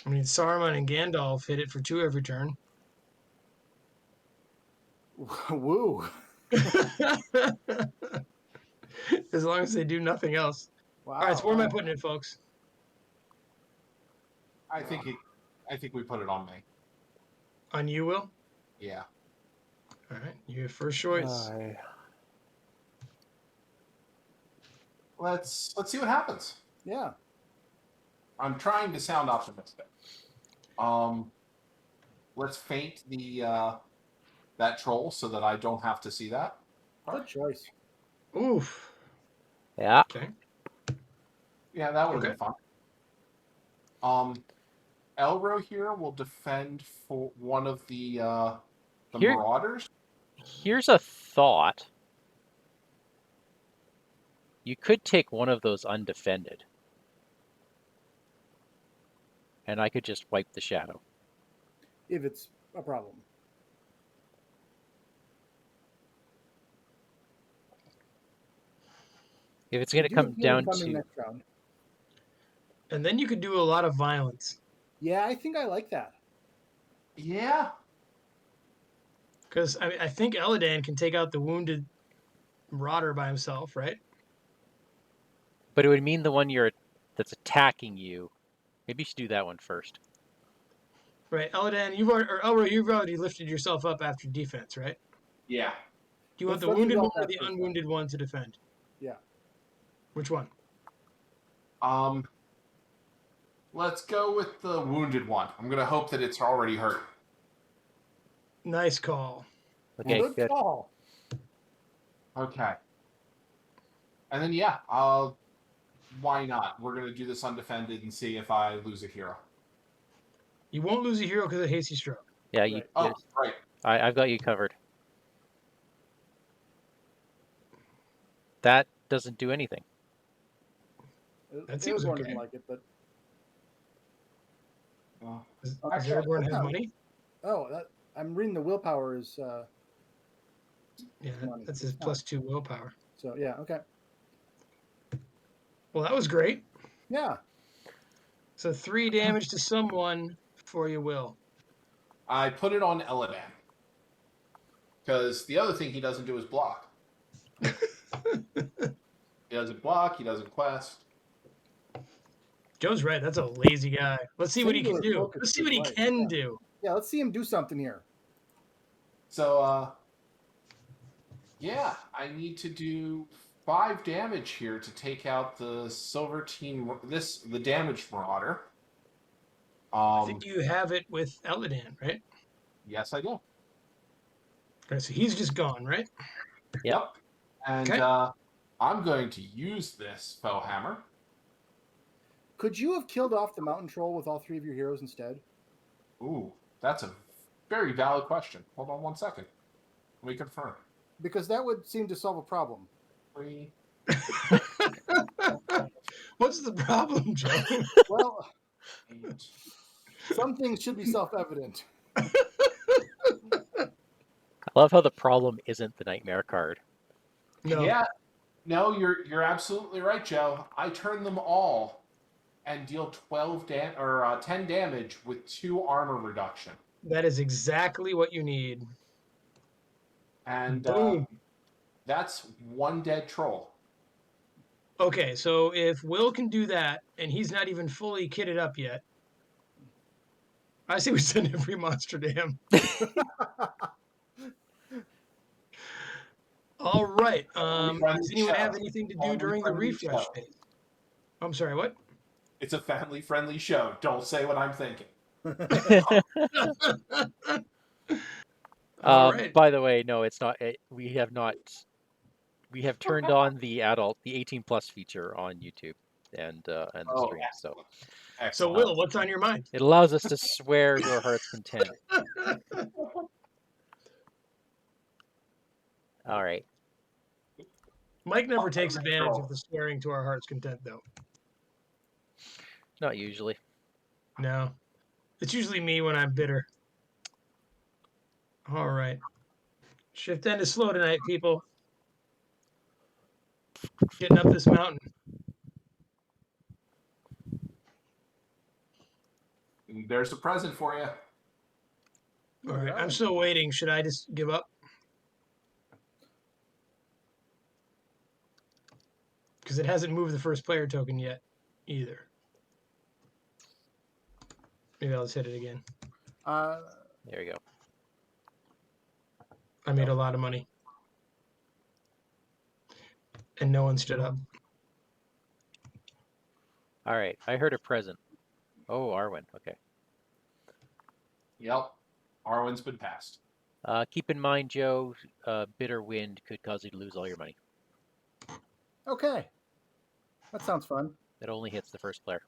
I mean, Saruman and Gandalf hit it for 2 every turn. Woo! As long as they do nothing else. Wow. All right, so where am I putting it, folks? I think we put it on me. On you, Will? Yeah. All right, you have first choice. Let's see what happens. Yeah. I'm trying to sound optimistic. Let's feint the that troll so that I don't have to see that. Good choice. Oof. Yeah. Okay. Yeah, that would have Okay. been fun. Elro here will defend for one of the Here- marauders. Here's a thought. You could take one of those undefended, and I could just wipe the shadow. If it's a problem. If it's going to Do come appeal down coming to... next round. And then you could do a lot of violence. Yeah, I think I like that. Yeah. Because I think Eladan can take out the wounded marauder by himself, right? But it would mean the one that's attacking you. Maybe you should do that one first. Right. Eladan, you've already lifted yourself up after defense, right? Yeah. Do you want Let's the wounded resolve one or that the first unwounded one to defend? Yeah. Which one? Let's go with the wounded one. I'm gonna hope that it's already hurt. Nice call. Okay, Good good. call. Okay. And then yeah, why not? We're gonna do this undefended and see if I lose a hero. You won't lose a hero because of hasty stroke. Yeah, Right. Oh, right. I've got you covered. That doesn't do anything. That seems Aragorn okay. doesn't like it, but Does Actually, Aragorn have yeah. money? Oh, I'm reading the willpower is Yeah, money. that's his It's not. +2 willpower. So yeah, okay. Well, that was great. Yeah. So 3 damage to someone for your will. I put it on Eladan. Because the other thing he doesn't do is block. He doesn't block, he doesn't quest. Joe's right. That's a lazy guy. Let's see what he can Singular do. focus Let's see is what he right, can yeah. do. Yeah, let's see him do something here. So, yeah, I need to do 5 damage here to take out the Silver Team, the Damage Marauder. I think you have it with Eladan, right? Yes, I do. Okay, so he's just gone, right? Yep. And Okay. I'm going to use this Foe Hammer. Could you have killed off the mountain troll with all 3 of your heroes instead? Ooh, that's a very valid question. Hold on one second. Let me confirm. Because that would seem to solve a problem. 3. What's the problem, Joe? Well, 8. some things should be self-evident. I love how the problem isn't the nightmare card. No. Yeah, no, you're absolutely right, Joe. I turn them all and deal 10 damage with 2 armor reduction. That is exactly what you need. And Boom. that's 1 dead troll. Okay, so if Will can do that, and he's not even fully kitted up yet, I say we send every monster to him. All right. Does anyone have anything to do during the refresh phase? I'm sorry, what? It's a family-friendly show. Don't say what I'm thinking. All right. By the way, no, it's not. We have not. We have turned on the 18+ feature on YouTube and the stream. So Excellent. So, Will, what's on your mind? it allows us to swear to our heart's content. All right. Mike never takes advantage of the swearing to our heart's content, though. Not usually. No. It's usually me when I'm bitter. All right. Shift end is slow tonight, people. Getting up this mountain. There's a present for you. All right. I'm still waiting. Should I just give up? Because it hasn't moved the first player token yet either. Maybe I'll just hit it again. There you go. I made a lot of money. And no one stood up. All right. I heard a present. Oh, Arwen. Okay. Yep. Arwen's been passed. Keep in mind, Joe, bitter wind could cause you to lose all your money. Okay. That sounds fun. It only hits the first player.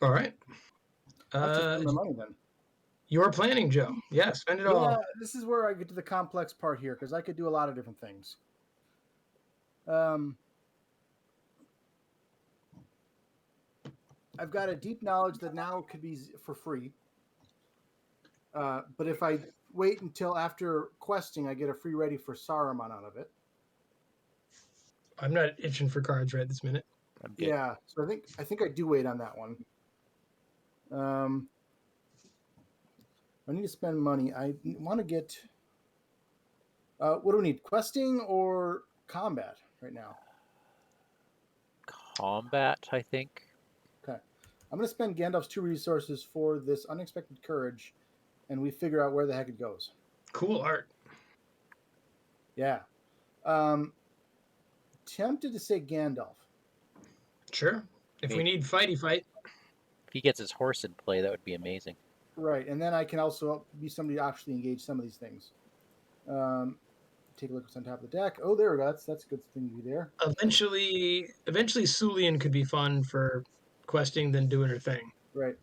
All right. I'll just spend my money then. You're planning, Joe. Yeah, spend it all. Yeah, this is where I get to the complex part here, because I could do a lot of different things. I've got a deep knowledge that now could be for free. But if I wait until after questing, I get a free ready for Saruman out of it. I'm not itching for cards right this minute. I'm good. Yeah, so I think I do wait on that one. I need to spend money. I want to get. What do we need? Questing or combat right now? Combat, I think. Okay, I'm going to spend Gandalf's 2 resources for this unexpected courage, and we figure out where the heck it goes. Cool art. Yeah. Tempted to say Gandalf. Sure. If we need fighty fight. If he gets his horse in play, that would be amazing. Right, and then I can also be somebody to actually engage some of these things. Take a look what's on top of the deck. Oh, there we go. That's a good thing to do there. Eventually Sulian could be fun for questing than doing her thing. Right.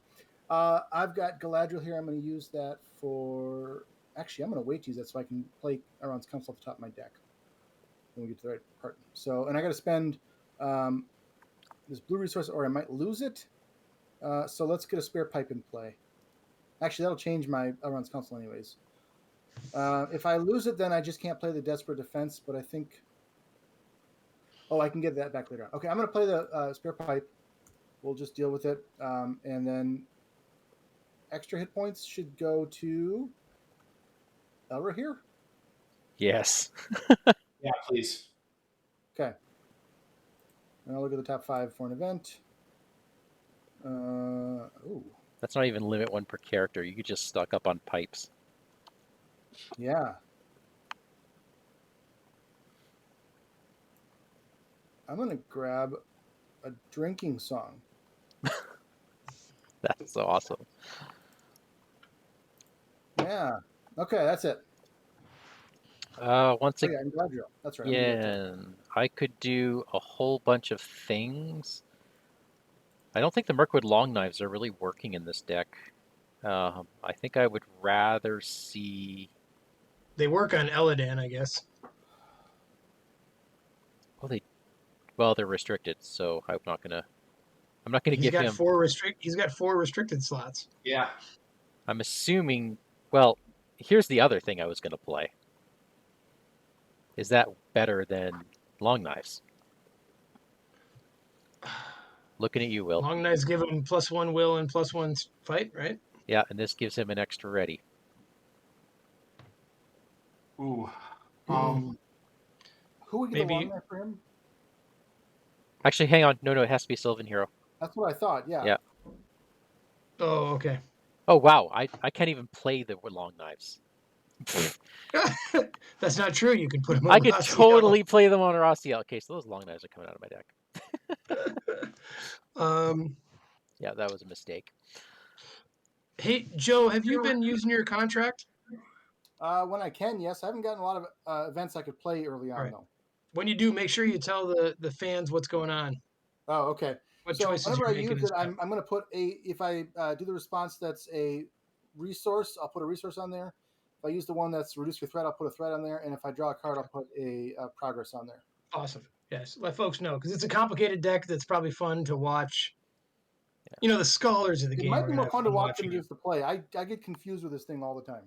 I've got Galadriel here. I'm going to use that for... Actually, I'm going to wait to use that so I can play Elrond's Council off the top of my deck when we get to the right part. So, and I got to spend this blue resource, or I might lose it. So let's get a spare pipe in play. Actually, that'll change my Elrond's Council anyways. If I lose it, then I just can't play the Desperate Defense, but I think... Oh, I can get that back later on. Okay, I'm going to play the spare pipe. We'll just deal with it. And then extra hit points should go to Elra here. Yes. Yeah, please. Okay. And I'll look at the top 5 for an event. Ooh, That's not even limit 1 per character. You could just stock up on pipes. yeah. I'm going to grab a drinking song. That's so awesome. Yeah. Okay, that's it. Once Oh, again, yeah, and Galadriel. That's right. I'm gonna do that too. I could do a whole bunch of things. I don't think the Mirkwood Long Knives are really working in this deck. I think I would rather see... They work on Eladan, I guess. Well, they're restricted, so I'm not gonna He's give got him... He's got 4 restricted slots. Yeah. I'm assuming... Well, here's the other thing I was gonna play. Is that better than Long Knives? Looking at you, Will. Long Knives give him +1 will and +1 fight, right? Yeah, and this gives him an extra ready. Ooh. Who would get the long knife for him? Actually, hang on. No, it has to be Sylvan Hero. That's what I thought. Yeah. Yeah. Oh, okay. Oh, wow. I can't even play the Long Knives. That's not true. You can put him on I could Rossiel. totally play them on Rossiel. Okay, so those Long Knives are coming out of my deck. Yeah, that was a mistake. Hey, Joe, have you been using your contract? When I can, yes. I haven't gotten a lot of events I could play early on, Right. though. When you do, make sure you tell the fans what's going on. Oh, okay. What So choices whenever you're I making. use it, I'm going to put if I do the response that's a resource, I'll put a resource on there. If I use the one that's reduce your threat, I'll put a threat on there. And if I draw a card, I'll put a progress on there. Awesome. Yes, let folks know, because it's a complicated deck that's probably fun to watch. Yeah. You know, the scholars of the It game might are be gonna more have fun to fun watch than watching it it. is to play. I get confused with this thing all the time.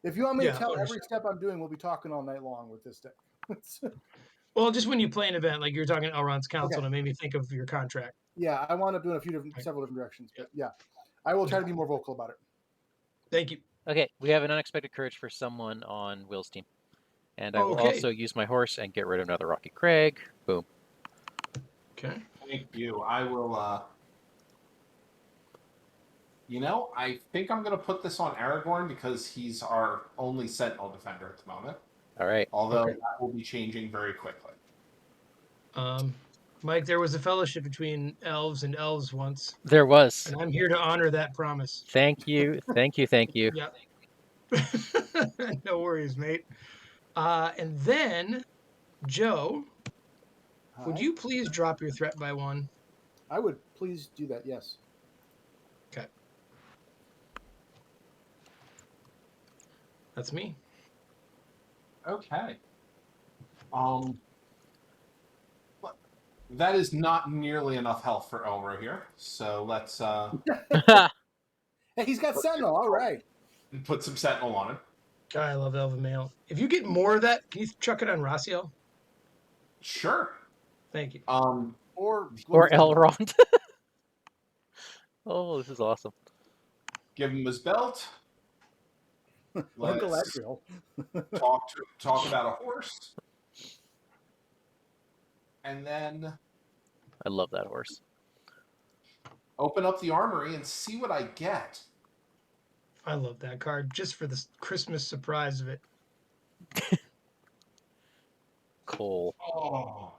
If you want me to tell every understand. step I'm doing, we'll be talking all night long with this deck. Well, just when you play an event, like you were talking Elrond's Council, Okay. and it made me think of your contract. Yeah, I wound up doing Right. several different directions, but yeah, I will try to be more vocal about it. Thank you. Okay, we have an unexpected courage for someone on Will's team. And I will Okay. also use my horse and get rid of another Rocky Craig. Boom. Okay. Thank you. I will, I think I'm going to put this on Aragorn because he's our only Sentinel defender at the moment. All right. Although Okay. that will be changing very quickly. Mike, there was a fellowship between elves and elves once, There was. and I'm here to honor that promise. Thank you. Thank you. Yeah. No worries, mate. And then, Joe, would Hi. you please drop your threat by 1? I would please do that. Yes. Okay. That's me. Okay. That is not nearly enough health for Elro here. So let's Hey, he's got Sentinel. All right. put some Sentinel on him. God, I love Elven Mail. If you get more of that, can you chuck it on Rossiel? Sure. Thank you. Or Elrond. Oh, this is awesome. Give him his belt. or Let's Galadriel. talk about a horse. And then I love that horse. open up the armory and see what I get. I love that card just for the Christmas surprise of it. Cole. Oh,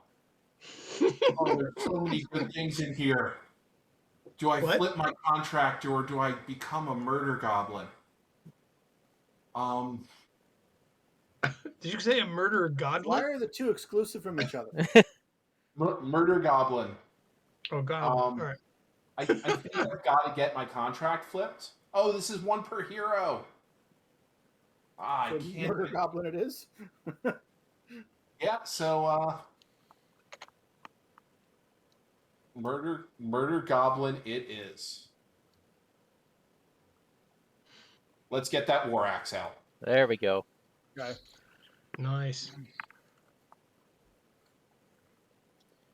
there's so many good things in here. Do I What? flip my contract or do I become a murder goblin? Did you say a murder Why godlet? are the two exclusive from each other? Murder goblin. Oh, God. All right. I think I've got to get my contract flipped. Oh, this is 1 per hero. I So can't. Murder Goblin it is. Yeah, so Murder Goblin it is. Let's get that war axe out. There we go. Okay. Nice.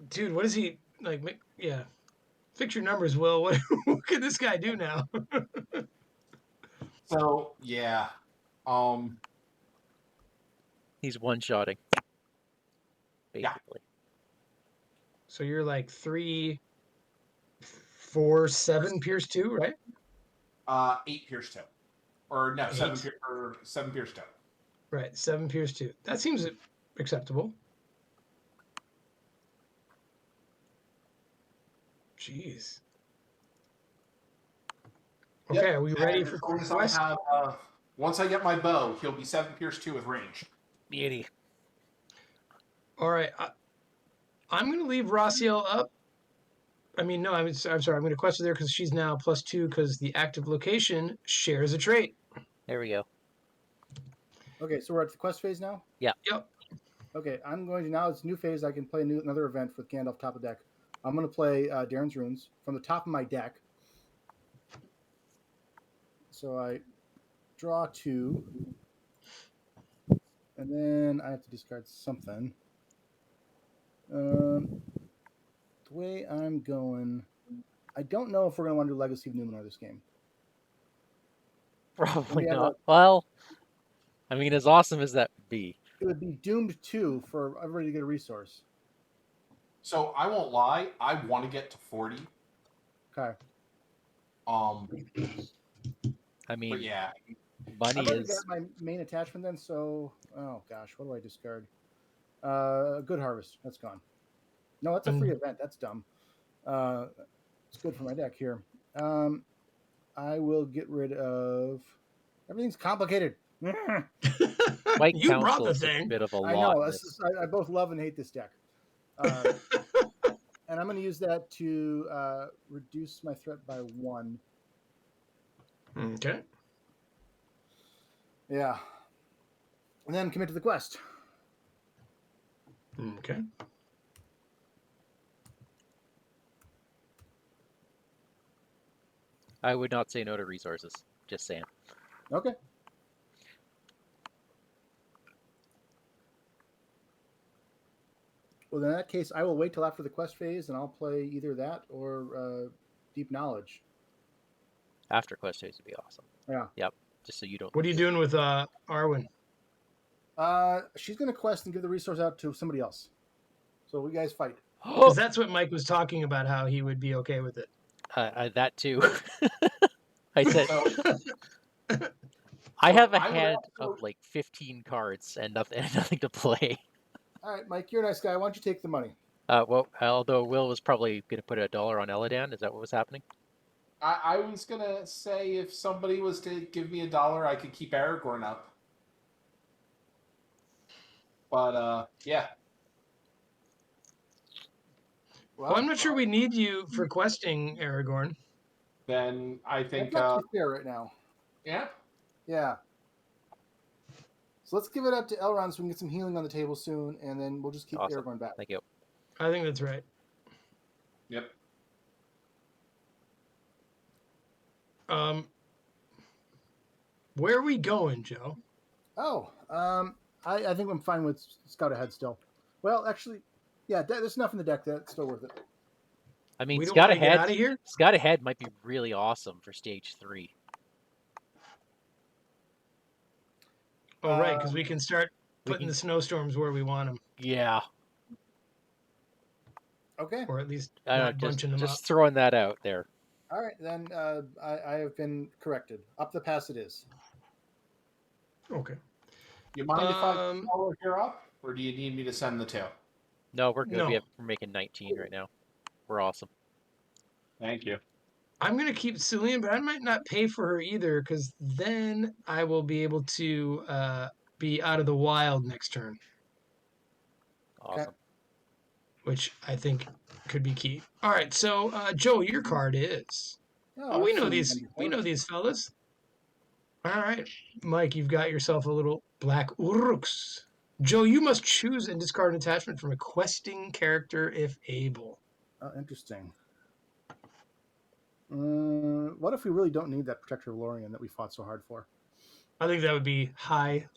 Dude, what is he like? Yeah. Fix your numbers, Will. What can this guy do now? So yeah, He's one-shotting, Yeah. basically. So you're like 3, 4, 7 Pierce 2, right? 8 Pierce 2. Or no, 7 Eight? Seven Pierce 2. Right, 7 Pierce 2. That seems acceptable. Jeez. Yep. Okay, are we ready And for as long as I quest? have, once I get my bow, he'll be 7 Pierce 2 with range. Beauty. All right, I'm going to leave Raziel up. I mean, no, I'm sorry. I'm going to quest her there because she's now +2 because the active location shares a trait. There we go. Okay, so we're at the quest phase now? Yep. Okay, I'm going to now. It's a new phase. I can play another event with Gandalf top of deck. I'm going to play Darren's Runes from the top of my deck. So I draw 2, and then I have to discard something. The way I'm going, I don't know if we're going to want to do Legacy of Numenor this game. Probably We have not. Well, I mean, as awesome as that would be. It would be doomed 2 for everybody to get a resource. So I won't lie, I want to get to 40. Okay. I mean, But yeah, money I've already is... got my main attachment then, so... Oh, gosh, what do I discard? Good Harvest. That's gone. No, that's a free event. That's dumb. It's good for my deck here. I will get rid of... Everything's complicated. White You brought Council the is a thing. bit of a I lot. know. in This this. is, I both love and hate this deck. And I'm going to use that to reduce my threat by 1. Okay. Yeah. And then commit to the quest. Okay. I would not say no to resources. Just saying. Okay. Well, in that case, I will wait till after the quest phase, and I'll play either that or Deep Knowledge. After quest phase would be awesome. Yeah. Yep. Just so you don't... What are you doing with Arwen? She's going to quest and give the resource out to somebody else. So we guys fight. Because that's what Mike was talking about, how he would be okay with it. That too. I said... so I have a I would hand also- of like 15 cards and nothing to play. All right, Mike, you're a nice guy. Why don't you take the money? Well, although Will was probably going to put $1 on Eladan, is that what was happening? I was gonna say if somebody was to give me $1, I could keep Aragorn up. But yeah. Well, I'm not sure we need you for questing, Aragorn. Then I think That's actually fair right now. yeah. Yeah. So let's give it up to Elrond so we can get some healing on the table soon, and then we'll just keep Awesome. Aragorn back. Thank you. I think that's right. Yep. Where are we going, Joe? Oh, I think I'm fine with Scout Ahead still. Well, actually, yeah, there's enough in the deck that's still worth it. I mean, We don't Scout want to get Ahead. out of here? Scout Ahead might be really awesome for stage 3. Oh, right, because we can start we putting can- the snowstorms where we want them, Yeah. Okay. or at least I not don't know, bunching them just up. throwing that out there. All right, then I have been corrected. Up the pass it is. Okay. You mind if I Um, follow here up, or do you need me to send the 2? No, we're good. No. We're making 19 right now. We're awesome. Thank you. I'm going to keep Cillian, but I might not pay for her either, because then I will be able to be out of the wild next turn, Awesome. which I think could be key. All right, so Joe, your card is. Oh, we I've know seen these. them We before. know these fellas. All right, Mike, you've got yourself a little black Uruks. Joe, you must choose and discard an attachment from a questing character if able. Interesting. What if we really don't need that Protector of Lorien that we fought so hard for? I think that would be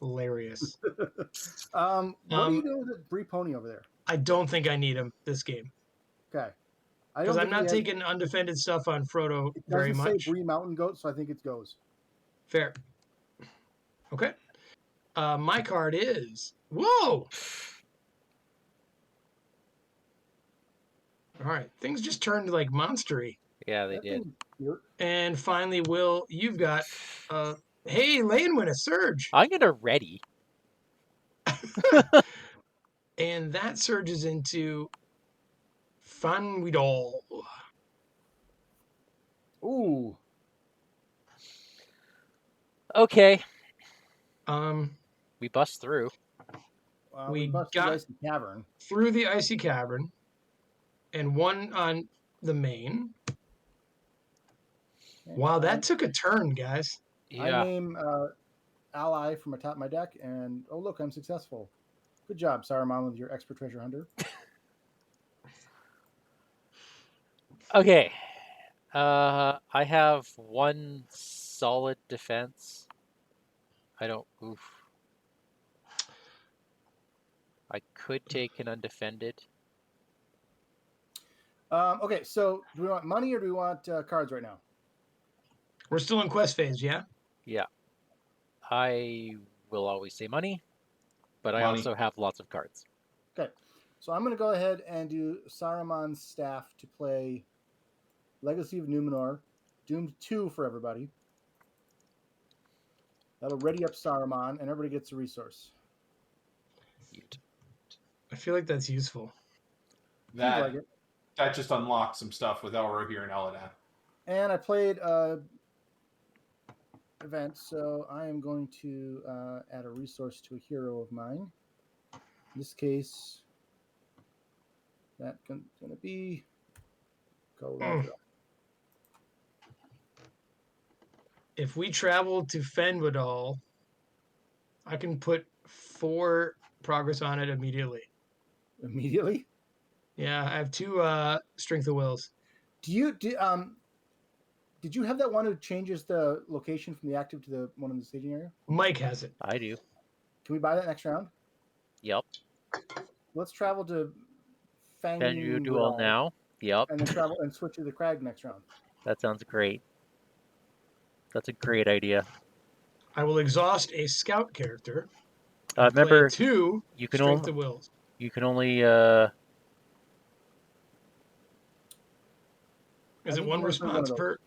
hilarious. What are you doing with the Bree Pony over there? I don't think I need him this game. Okay. I Because don't I'm think not taking undefended stuff on Frodo it very doesn't say much. Bree Mountain Goat, so I think it goes. Fair. Okay. My card is... Whoa! All right. Things just turned like monstery. Yeah, they That did. thing's cute. And finally, Will, you've got... hey, Lane win a surge. I'm gonna ready. And that surges into Funwidol. Ooh. Okay, Um, we bust through. We We busted got- the Icy Cavern. through the icy cavern, and one on the main. Okay, Wow, that took a turn, guys. I Yeah. name ally from atop my deck, and oh look, I'm successful. Good job, Saruman, with your expert treasure hunter. Okay. I have one solid defense. I don't. Oof. I could take an undefended. Okay, so do we want money or do we want cards right now? We're still in quest phase, yeah? Yeah. I will always say money, but I Money. also have lots of cards. Okay, so I'm going to go ahead and do Saruman's staff to play Legacy of Numenor, Doomed 2 for everybody. That'll ready up Saruman, and everybody gets a resource. Cute. I feel like that's useful. Seems That like it. that just unlocked some stuff with Elro here in Eladan. And I played event, so I am going to add a resource to a hero of mine. In this case, that's going to be Caradhras. If we travel to Fenwidal, I can put 4 progress on it immediately. Immediately. Yeah, I have 2 strength of wills. Did you have that one who changes the location from the active to the one in the staging area? Mike has it. I do. Can we buy that next round? Yep. Let's travel to Then you do all Fangwidal, now. Yep. and then travel and switch to the crag next round. That sounds great. That's a great idea. I will exhaust a scout character. and Remember, play 2 you can strength only of wills. you can only Is I it think one you only play one response of those. per?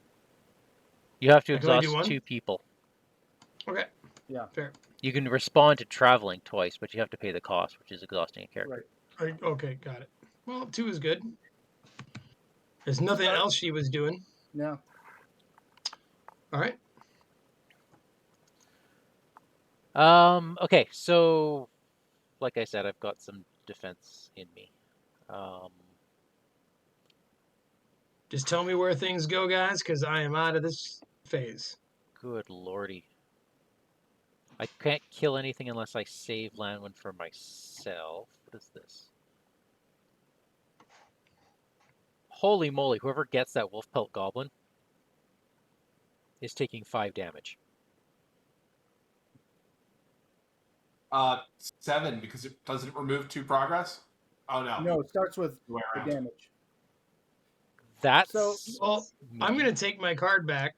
you have to I can only do exhaust one? 2 people. Okay. Yeah. Fair. You can respond to traveling twice, but you have to pay the cost, which is exhausting a character. Right. Okay, got it. Well, 2 is good. There's nothing else she was doing. No. All right. Okay, so like I said, I've got some defense in me. Just tell me where things go, guys, because I am out of this phase. Good lordy. I can't kill anything unless I save Landwind for myself. What is this? Holy moly, whoever gets that wolf pelt goblin is taking 5 damage. 7 because it doesn't remove 2 progress. Oh no. No, it starts with Other way the around. damage. That's So- Well, I'm mean. going to take my card back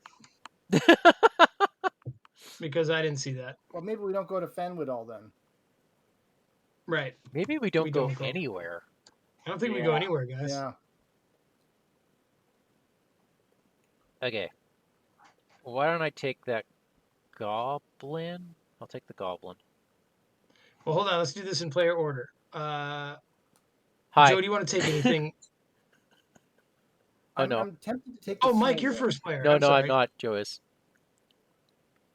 because I didn't see that. Well, maybe we don't go to Fenwidal then. Right. Maybe we don't We go don't go. anywhere. I don't think we go Yeah. anywhere, guys. Yeah. Okay. Why don't I take that goblin? I'll take the goblin. Well, hold on. Let's do this in player order. Hi. Joe, do you want to take anything? Oh, no. I'm tempted to take the Oh, Mike, Fang you're Wolf. first player. No, I'm no, sorry. I'm not. Joe is.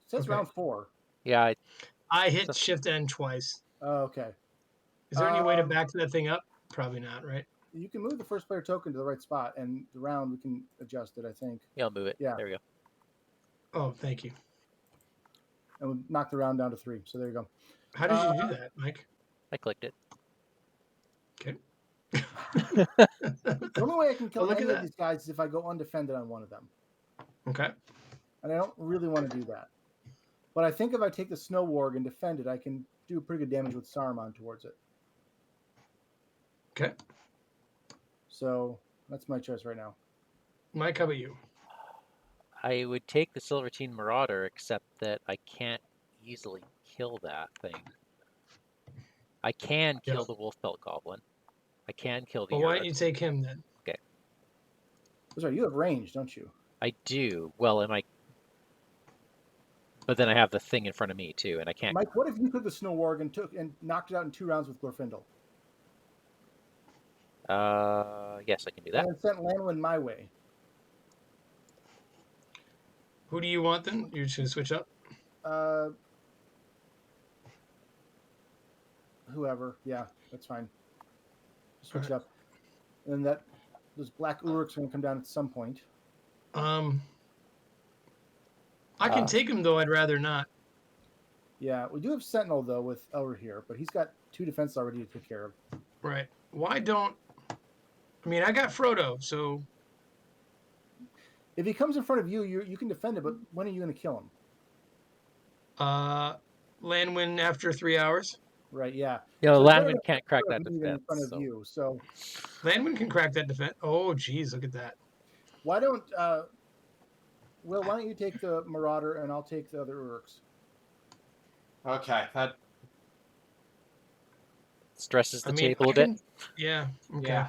It says Okay. round 4. Yeah, I hit So- Shift N twice. Oh, okay. Is there any way to Um, back that thing up? Probably not, right? You can move the first player token to the right spot, and the round we can adjust it, I think. yeah, I'll move it. Yeah. There we go. Oh, thank you. And we'll knock the round down to 3. So there you go. How did you do that, Mike? I clicked it. Okay. The only way I can kill Well, look at any of that. these guys is if I go undefended on one of them. Okay. And I don't really want to do that. But I think if I take the Snow Warg and defend it, I can do pretty good damage with Saruman towards it. Okay. So that's my choice right now. Mike, how about you? I would take the Silvertine Marauder, except that I can't easily kill that thing. I can kill the Wolf-Belt Goblin. I can kill the Well, why don't you Uruk. take him then? Sorry, you have range, don't you? I do. Well, but then I have the thing in front of me too, and I can't. Mike, what if you took the Snow Warg and knocked it out in 2 rounds with Glorfindel? Yes, I can do that. And sent Lanwin my way. Who do you want then? You're just gonna switch up. Whoever, yeah, that's fine. Switch it up, and then those black Uruks are gonna come down at some point. I can take him though. I'd rather not. Yeah, we do have Sentinel though with Elra here, but he's got 2 defenses already to take care of. Right. Why don't? I mean, I got Frodo, so If he comes in front of you, you can defend it. But when are you going to kill him? Lanwin after 3 hours. Right? Yeah. You know, So it's better Landman can't crack that to be in defense. front of So. you. So Lanwin can crack that defense. Oh, geez, look at that. why don't Will? Why don't you take the Marauder and I'll take the other Uruks? Okay, that Stresses the table a bit. Yeah. Okay. yeah.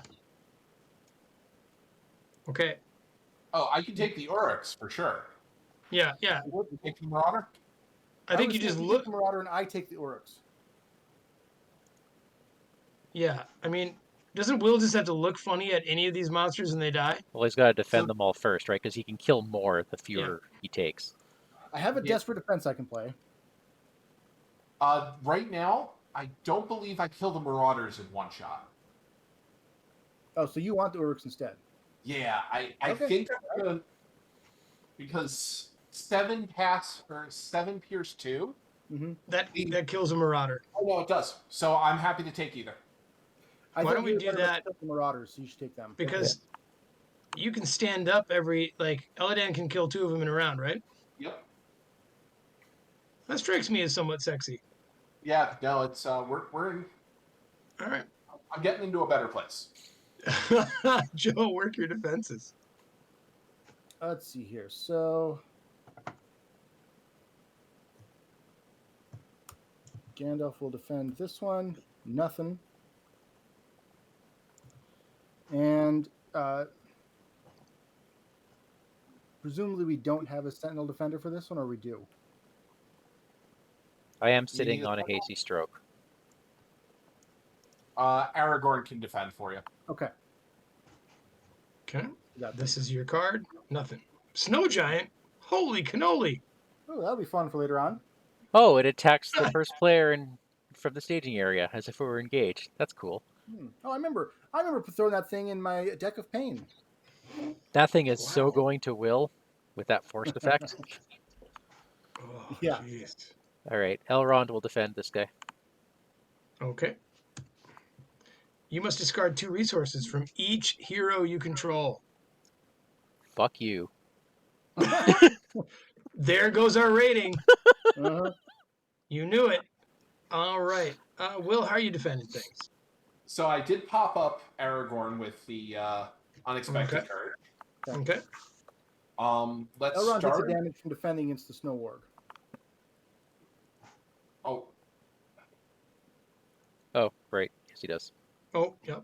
Okay. Oh, I can take the Uruks for sure. Yeah. You take the Marauder? I think was you just thinking look. take the Marauder and I take the Uruks. Yeah. I mean, doesn't Will just have to look funny at any of these monsters and they die? Well, he's got to defend them all first, right? Because he can kill more the fewer he takes. I have a Desperate Defense I can play. Right now, I don't believe I kill the Marauders in one shot. Oh, so you want the Uruks instead? Yeah, I Okay. think I'm gonna, because 7 pierce 2. Mm-hmm. That kills a Marauder. Oh no, it does. So I'm happy to take either. Why don't we do that? The Marauders, so you should take them. Because you can stand up Eladan can kill 2 of them in a round, right? Yep. That strikes me as somewhat sexy. Yeah, no, it's we're in. All right. I'm getting into a better place. Joe, work your defenses. Let's see here. So Gandalf will defend this one. Nothing. And presumably we don't have a Sentinel Defender for this one, or we do? I am sitting on a hasty stroke. Aragorn can defend for you. Okay. Okay. This is your card. Nothing. Snow Giant? Holy cannoli. Oh, that'll be fun for later on. Oh, it attacks the first player from the staging area as if we were engaged. That's cool. Oh, I remember throwing that thing in my Deck of Pain. That thing is so going to Will with that forced effect. Oh, Yeah. geez. All right, Elrond will defend this guy. Okay. You must discard 2 resources from each hero you control. Fuck you. There goes our rating. Uh-huh. You knew it. All right. Will, how are you defending things? So I did pop up Aragorn with the unexpected Okay. card. Okay. Let's Elrond gets start. the damage from defending against the Snow Warg. Oh, right. Yes, he does. Oh, yep.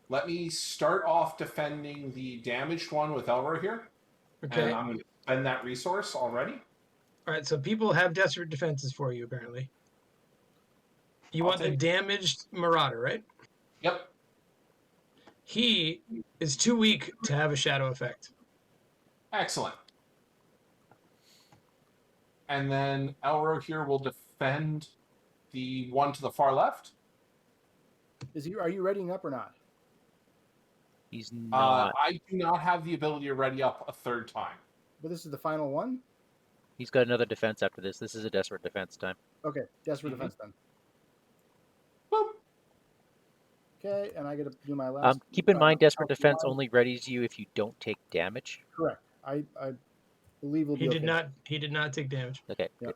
Let me start off defending the damaged one with Elro here. Okay. And I'm going to spend that resource already. All right. So people have desperate defenses for you, apparently. You want the damaged Marauder, right? Yep. He is too weak to have a shadow effect. Excellent. And then Elro here will defend the one to the far left. Are you readying up or not? He's not. I do not have the ability to ready up a third time. But this is the final one? He's got another defense after this. This is a desperate defense time. Okay, Desperate Defense then. Boop. Okay, and I get to do my last. Keep in mind, Desperate council Defense wise. only readies you if you don't take damage. Correct. I believe we'll He be did okay. not. He did not take damage. Okay, Yeah. good.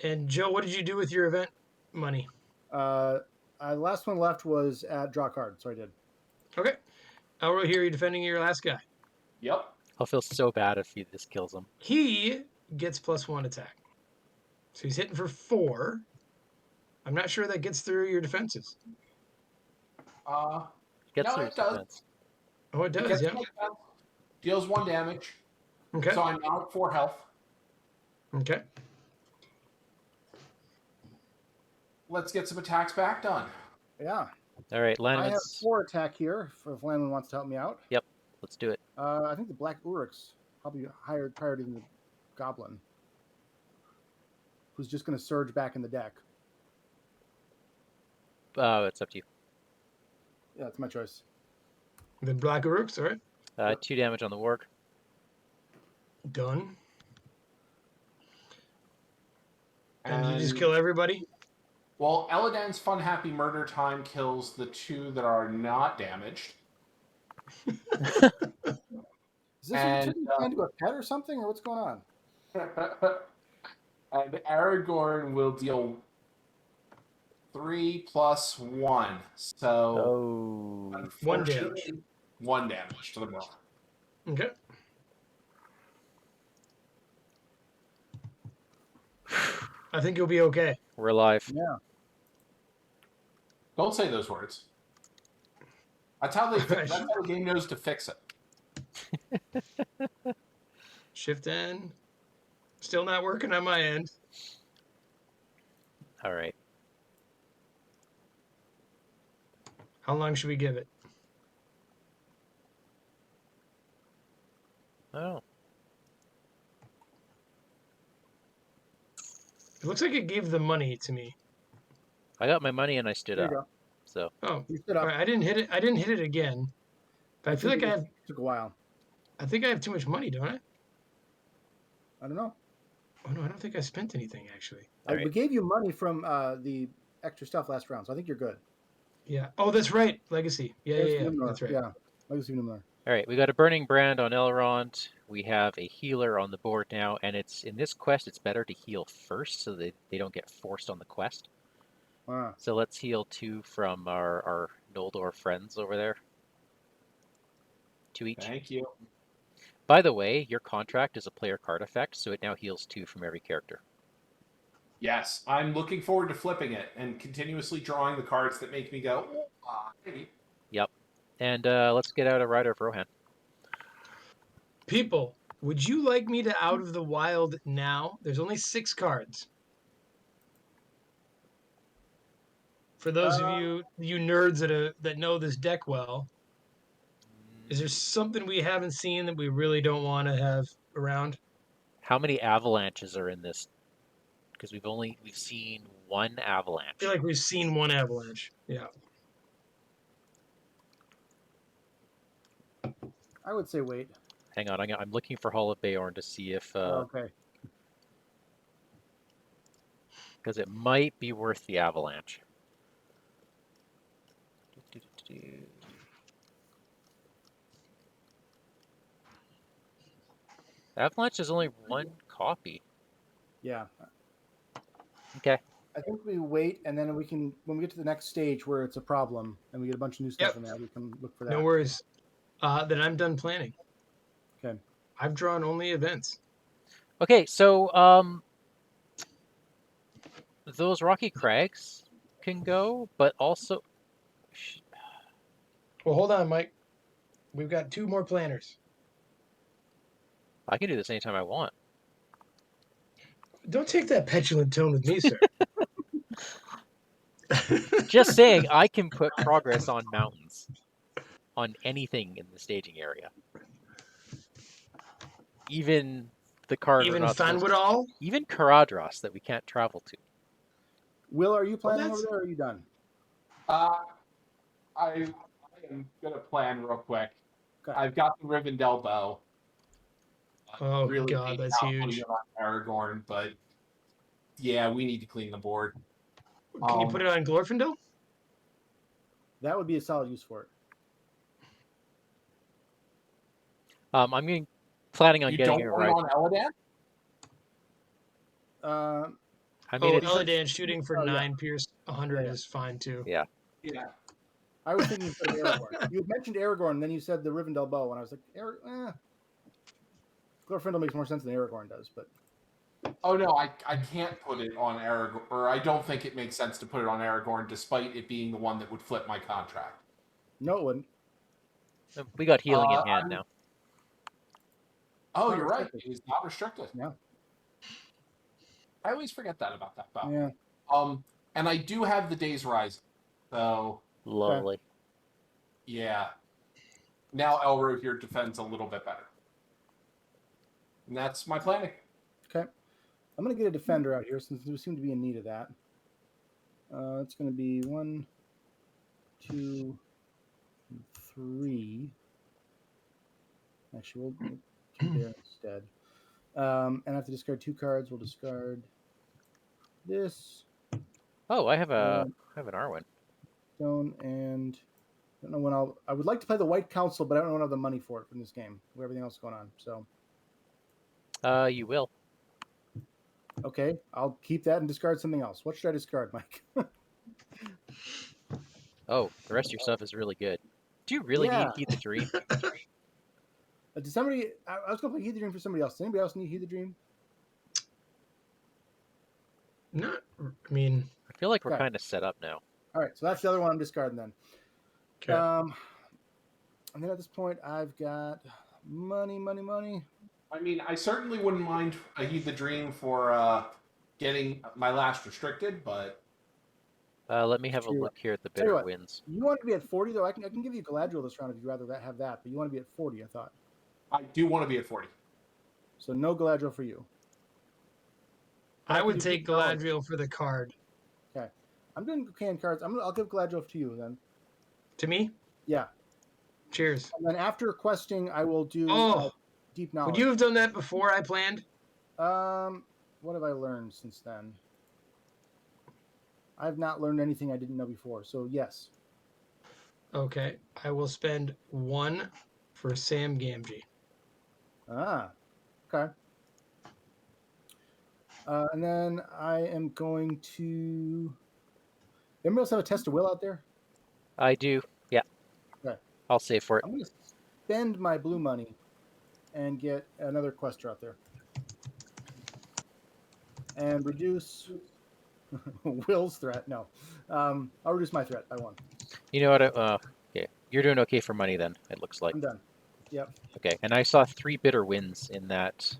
And Joe, what did you do with your event money? Last one left was at draw card, so I did. Okay. Elro here, you defending your last guy. Yep. I'll feel so bad if this kills him. He gets +1 attack. So he's hitting for 4. I'm not sure that gets through your defenses. Gets No, through it his does. defense. Oh, it It does, gets yeah. my defense, deals 1 damage. Okay. So I'm now at 4 health. Okay. Let's get some attacks back done. Yeah. All right, I have Lanman's. 4 attack here if Landman wants to help me out. Yep, let's do it. I think the Black Uruk's probably higher priority than the Goblin, who's just going to surge back in the deck. It's up to you. Yeah, it's my choice. The Black Uruks, all right. 2 damage on the warg. Done. And you just kill everybody? Well, Eladan's Fun Happy Murder Time kills the 2 that are not damaged. Is this And, trying to go a pet or something, or what's going on? And Aragorn will deal 3 + 1. So, Oh. 1 unfortunately, damage. 1 damage to the roll. Okay. I think you'll be okay. We're alive. Yeah. Don't say those words. That's how that's how the game knows to fix it. Shift N. Still not working on my end. All right. How long should we give it? Oh. It looks like it gave the money to me. I got my money and I stood There up. you go. So Oh, You stood all up. right. I didn't hit it. I didn't hit it again. But I feel like it took a while. I think I have too much money, don't I? I don't know. Oh no, I don't think I spent anything actually. All right. We gave you money from the extra stuff last round, so I think you're good. Yeah. Oh, that's right. Legacy. Yeah. Numenor, That's right. Yeah. Legacy of Numenor. All right, we got a Burning Brand on Elrond. We have a healer on the board now, and it's in this quest, it's better to heal first so that they don't get forced on the quest. Ah. So let's heal 2 from our Noldor friends over there. 2 each. Thank you. By the way, your contract is a player card effect, so it now heals 2 from every character. Yes, I'm looking forward to flipping it and continuously drawing the cards that make me go, hey. Yep. And let's get out a Rider of Rohan. People, would you like me to out of the wild now? There's only 6 cards. For those of you nerds that know this deck well, is there something we haven't seen that we really don't want to have around? How many avalanches are in this? Because we've seen 1 avalanche. I feel like we've seen 1 avalanche. Yeah. I would say wait. Hang on, I'm looking for Hall of Beorn to see if Okay. because it might be worth the avalanche. Avalanche is only 1 copy. Yeah. Okay. I think we wait, and then we can, when we get to the next stage where it's a problem and we get a bunch of new stuff Yep. in there, we can look for that. No worries. Then I'm done planning. Okay. I've drawn only events. Okay, so those rocky crags can go, but also Well, hold on, Mike. We've got 2 more planners. I can do this anytime I want. Don't take that petulant tone with me, sir. Just saying, I can put progress on mountains, on anything in the staging area. Even the card we're Even not supposed to- Fanwoodall? even Caradhras that we can't travel to. Will, are you planning that's- over there, or are you done? I am going to plan real quick. Okay. I've got the Rivendell bow. Oh, really God, thinking that's about huge. putting it on Aragorn, but yeah, we need to clean the board. Can you put it on Glorfindel? That would be a solid use for it. Planning on You getting don't it want right. it on Eladan? I mean, Oh, it's, Illidan shooting for Oh, yeah. 9 pierce 100 Yeah. is fine too. yeah. Yeah. I was thinking instead of Aragorn. You had mentioned Aragorn, and then you said the Rivendell bow, and I was like, Glorfindel makes more sense than Aragorn does, but Oh no, I can't put it on Aragorn, or I don't think it makes sense to put it on Aragorn, despite it being the one that would flip my contract. no, it wouldn't. We got healing in Uh, hand I'm- now. Oh, Not you're right. restricted. It's not restricted. Yeah. I always forget that about that bow. Yeah. And I do have the Days Rising, so Lovely. yeah. Now Elro here defends a little bit better, and that's my planning. Okay. I'm going to get a defender out here since we seem to be in need of that. It's going to be 1, 2, 3. Actually, we'll make 2 there instead. And I have to discard 2 cards. We'll discard this Oh, I have an Arwen. stone, and I don't know when I would like to play the White Council, but I don't know when I have the money for it in this game with everything else going on. So You will. okay, I'll keep that and discard something else. What should I discard, Mike? Oh, the rest of your stuff is really good. Do you really Yeah. need Heed the Dream? Did somebody? I was going to play Heed the Dream for somebody else. Does anybody else need Heed the Dream? Not, I mean, I feel like we're Okay. kind of set up now. All right, so that's the other one I'm discarding then. okay. And then at this point, I've got money. I mean, I certainly wouldn't mind a Heed the Dream for getting my last restricted, but Let me have a Tell you look here at the Tell you bitter what. wins. You want to be at 40 though. I can give you Galadriel this round if you'd rather have that, but you want to be at 40. I thought I do want to be at 40. so. No Galadriel for you. I would you take keep going. Galadriel for the card. Okay, I'm doing canned cards. I'll give Galadriel to you then. To me? Yeah, Cheers. and then after questing, I will do Oh, deep knowledge. would you have done that before I planned? What have I learned since then? I've not learned anything I didn't know before. So yes. Okay. I will spend 1 for Sam Gamgee. Ah, okay. And then I am going to. Anybody else have a test of will out there? I do. Yeah. Okay. I'll save for it. I'm going to spend my blue money and get another quester out there. And reduce Will's threat. No. I'll reduce my threat by 1. You know what? Okay. You're doing okay for money then, it looks like. I'm done. Yep. Okay. And I saw 3 bitter wins in that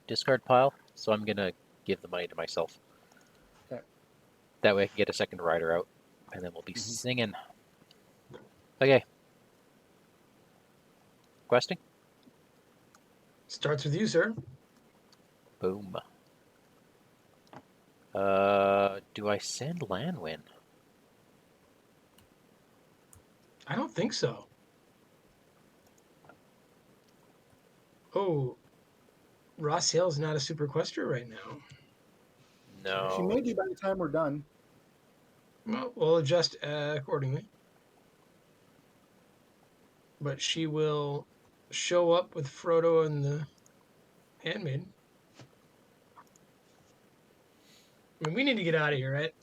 discard pile, so I'm going to give the money to myself. Okay. That way I can get a second rider out, and then we'll be singing. Okay. Questing? Starts with you, sir. Boom. Do I send Lanwin? I don't think so. Oh, Rossiel's not a super quester right now. No. She may be by the time we're done. Well, we'll adjust accordingly. But she will show up with Frodo and the handmaiden. I mean, we need to get out of here, right?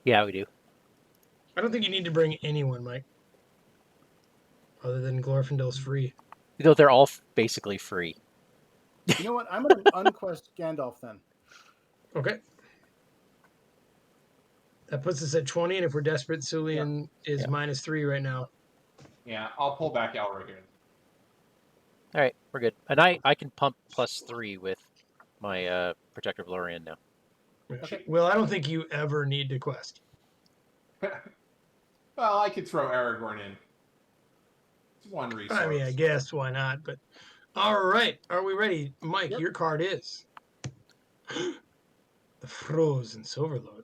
Yeah, we do. I don't think you need to bring anyone, Mike. Other than Glorfindel's free. Though they're all basically free. You know what? I'm going to unquest Gandalf then. Okay. That puts us at 20, and if we're desperate, Sulian is Yeah. -3 right now. Yeah, I'll pull back Elro here. All right, we're good. And I can pump +3 with my Protector of Lorien now. Okay. Well, I don't think you ever need to quest. Well, I could throw Aragorn in. It's 1 resource. I mean, I guess why not? But all right, are we ready, Mike? Yep. Your card is the Frozen Silverlord.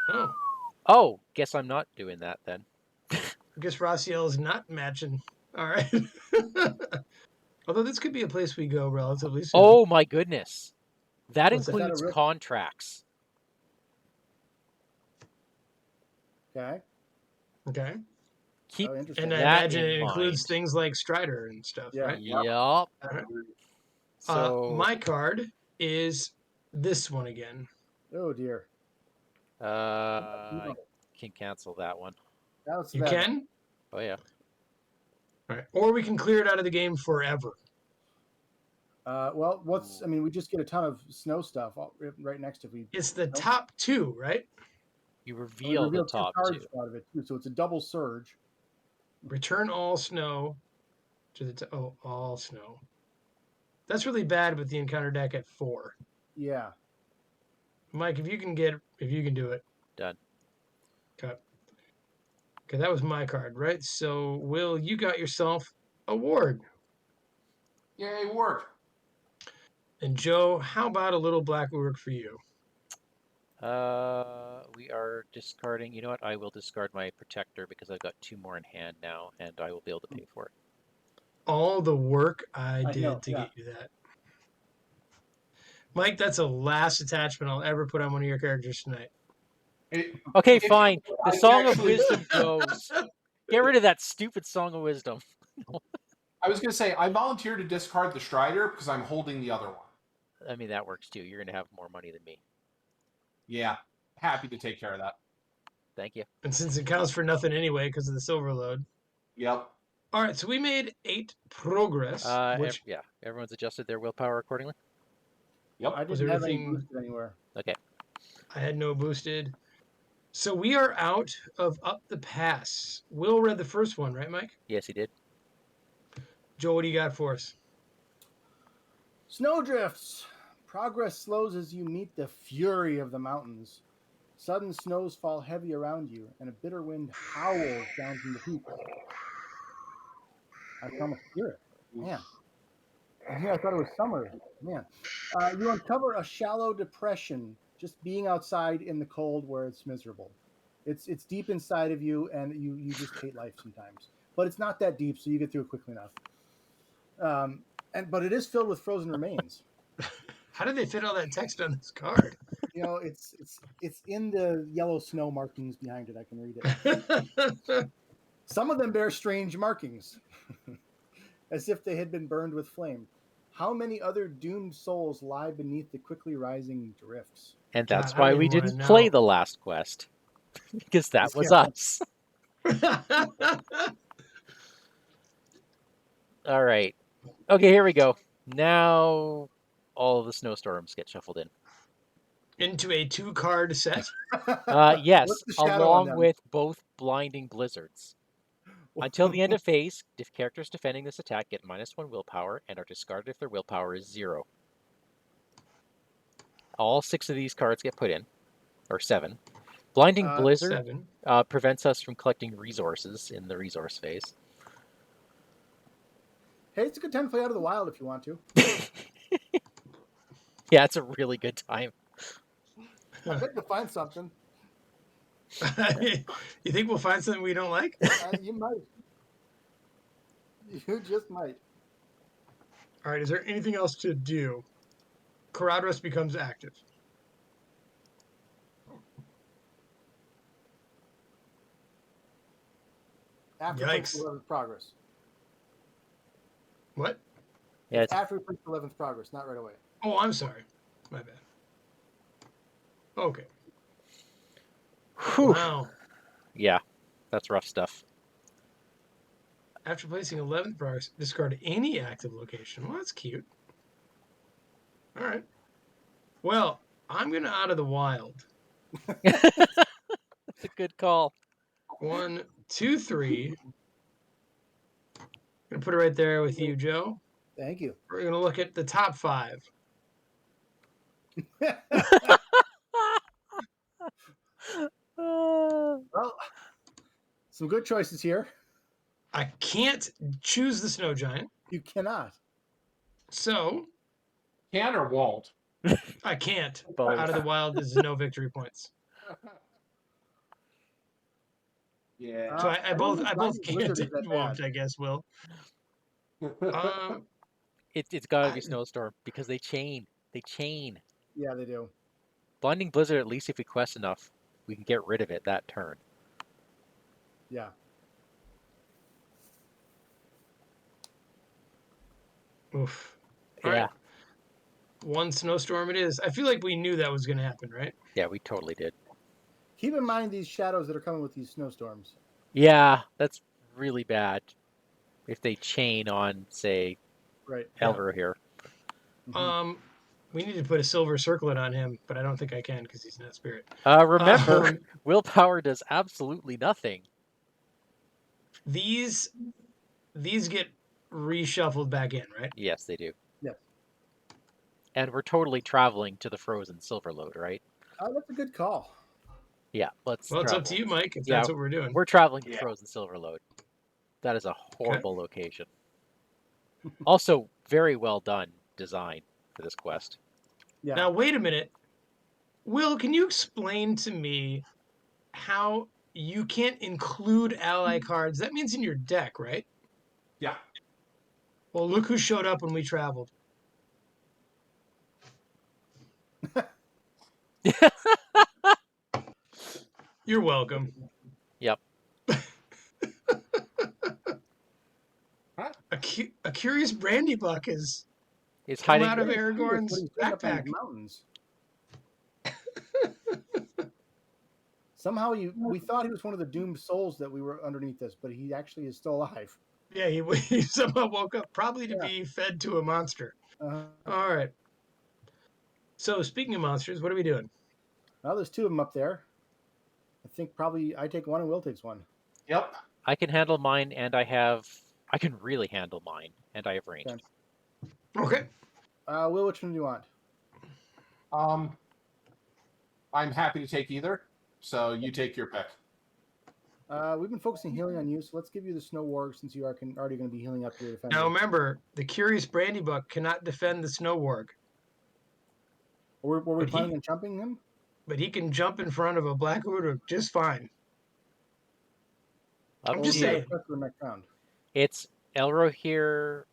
Oh, Oh, guess I'm not doing that then. I guess Rossiel is not matching. All right. Although this could be a place we go relatively soon. Oh my goodness. That What's that? includes Is that a risk? contracts. Okay. Okay. Keep Oh, interesting. And I that imagine in it includes mind. things like Strider and stuff, Yeah. right? Yup. All right. So My card is this one again. Oh dear. I can cancel that one. That's You that one. can, Oh yeah. all right, or we can clear it out of the game forever. Well, I mean, we just get a ton of snow stuff right next to we. It's the Nope. top two, right? You We reveal the revealed two top cards two. out of it too, so it's a double surge. Return all snow to the all snow. That's really bad with the encounter deck at 4. Yeah. Mike, if you can do it. Done. Okay. Okay, that was my card, right? So, Will, you got yourself a ward. Yay, work. And Joe, how about a little black work for you? We are discarding. You know what? I will discard my protector because I've got 2 more in hand now, and I will be able to pay for it. All the work I I did know, to yeah. get you that. Mike, that's the last attachment I'll ever put on one of your characters tonight. Okay, fine. The I Song of actually- Wisdom goes. Get rid of that stupid Song of Wisdom. I was going to say, I volunteered to discard the Strider because I'm holding the other one. I mean, that works too. You're going to have more money than me. Yeah, happy to take care of that. Thank you. And since it counts for nothing anyway because of the silver load. Yep. All right, so we made 8 progress, which Yeah, everyone's adjusted their willpower accordingly. Yep. I Was didn't have any everything- boosted anywhere. Okay. I had no boosted. So we are out of Up the Pass. Will read the first one, right, Mike? Yes, he did. Joe, what do you got for us? Snowdrifts. Progress slows as you meet the fury of the mountains. Sudden snows fall heavy around you, and a bitter wind howls down from the peaks. I found a spirit. Man. And here I thought it was summer. Man. You uncover a shallow depression just being outside in the cold where it's miserable. It's deep inside of you, and you just hate life sometimes. But it's not that deep, so you get through it quickly enough. But it is filled with frozen remains. How did they fit all that text on this card? You know, it's in the yellow snow markings behind it. I can read it. Some of them bear strange markings, as if they had been burned with flame. How many other doomed souls lie beneath the quickly rising drifts? And that's God, I why don't we even wanna didn't play know. the last quest. Because that was Yeah. us. All right. Okay, here we go. Now all of the snowstorms get shuffled in. Into a 2-card set. Yes, What's the shadow on along them? with both blinding blizzards. Until the end of phase, if characters defending this attack get -1 willpower and are discarded if their willpower is 0. All 6 of these cards get put in, or 7. Blinding Blizzard 7. prevents us from collecting resources in the resource phase. Hey, it's a good time to play Out of the Wild if you want to. Yeah, it's a really good time. I bet you'll find something. You think we'll find something we don't like? You might. You just might. All right, is there anything else to do? Caradhras becomes active. After Yikes. 11th progress. What? Yeah, it's, After 11th progress, not right away. Oh, I'm sorry. My bad. Okay. whew. Wow. Yeah, that's rough stuff. After placing 11th progress, discard any active location. Well, that's cute. All right. Well, I'm going to Out of the Wild. It's a good call. 1, 2, 3. Gonna put it right there with you, Joe. Thank you. We're gonna look at the top 5. Well, some good choices here. I can't choose the Snow Giant, You cannot. so Can or won't? I can't. Both. Out of the Wild is no victory points. Yeah. So I both Blinding can't Blizzard is and that won't, bad. I guess, Will. It's got to I- be Snowstorm because they chain. They chain. Yeah, they do. Blinding Blizzard, at least if we quest enough, we can get rid of it that turn. Yeah. Oof. Yeah. All right. One snowstorm it is. I feel like we knew that was going to happen, right? Yeah, we totally did. Keep in mind these shadows that are coming with these snowstorms. Yeah, that's really bad. If they chain on, say, Right. Elro here. Mhm. We need to put a silver circlet on him, but I don't think I can because he's not spirit. Remember, willpower does absolutely nothing. These get reshuffled back in, right? Yes, they do. Yes. And we're totally traveling to the frozen Silverlode, right? That's a good call. Yeah, let's Well, it's travel. up to you, Mike, if Yeah, that's what we're doing. we're traveling to Yeah. frozen Silverlode. That is a horrible location. Also, very well done design for this quest. Yeah. Now, wait a minute. Will, can you explain to me how you can't include ally cards? That means in your deck, right? Yeah. Well, look who showed up when we traveled. You're welcome. Yep. Huh? A curious brandy buck is It's come hiding. out of Very curious Aragorn's what he's doing up in backpack. these mountains. Somehow we thought he was one of the doomed souls that we were underneath this, but he actually is still alive. Yeah, he somehow woke up, probably to Yeah. be fed to a monster. Uh, All right. So, speaking of monsters, what are we doing? well, there's two of them up there. I think probably I take one and Will takes one. Yep. I can handle mine, and I can really handle mine, and I have range. Okay. Okay. Will, which one do you want? I'm happy to take either. So you take your pick. We've been focusing healing on you, so let's give you the Snow Warg since you are already going to be healing up your defender. Now remember, the curious brandy buck cannot defend the snow warg, Were we but planning on jumping him? but he can jump in front of a black uruk just fine. Up I'm Or just to you. saying. For the next round. It's Elro here.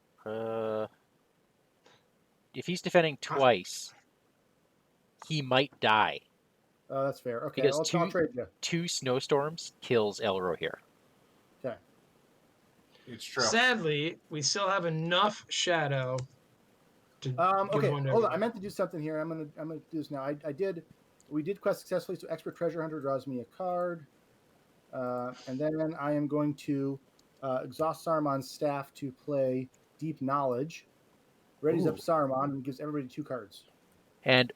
If he's defending twice, he might die. That's fair. Okay, Because I'll trade you. 2 snowstorms kills Elro here. Okay. It's true. Sadly, we still have enough shadow to give Okay, one to hold on. everybody. I meant to do something here. I'm gonna do this now. We did quest successfully, so expert treasure hunter draws me a card, and then I am going to exhaust Saruman's staff to play deep knowledge. Readies up Ooh. Saruman and gives everybody 2 cards. And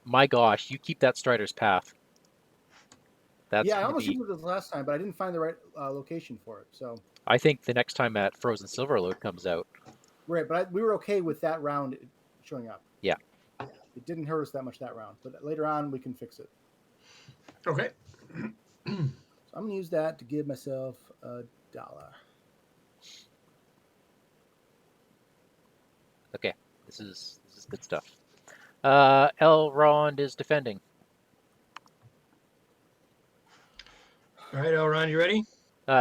my gosh, you keep that Strider's Path. That's Yeah, I gonna almost be. used it this last time, but I didn't find the right location for it. So I think the next time that Frozen Silverlode comes out. right, but we were okay with that round showing up. Yeah. It didn't hurt us that much that round, but later on we can fix it. Okay. So I'm gonna use that to give myself $1. Okay, this is good stuff. Elrond is defending. All right, Elron, you ready?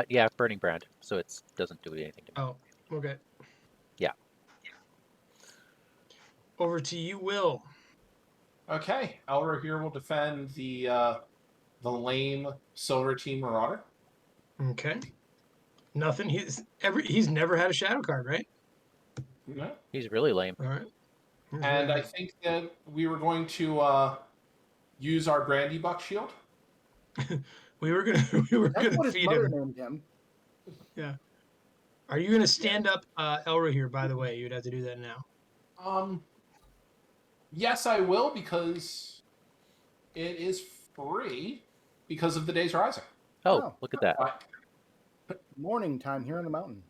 Yeah, Burning Brand, so it doesn't do anything to me. Oh, okay. Yeah. Over to you, Will. Okay. Elro here will defend the lame Silver Team Marauder. Okay. Nothing. He's never had a shadow card, right? Yeah. He's really lame. All right. And I think that we were going to use our Brandy Buck shield. we were gonna That's what his feed mother him. named him. Yeah. Are you gonna stand up Elro here? By the way, you'd have to do that now. Yes, I will, because it is free because of the Day's Rising. Oh, Oh. look at that. Morning time here on the mountain.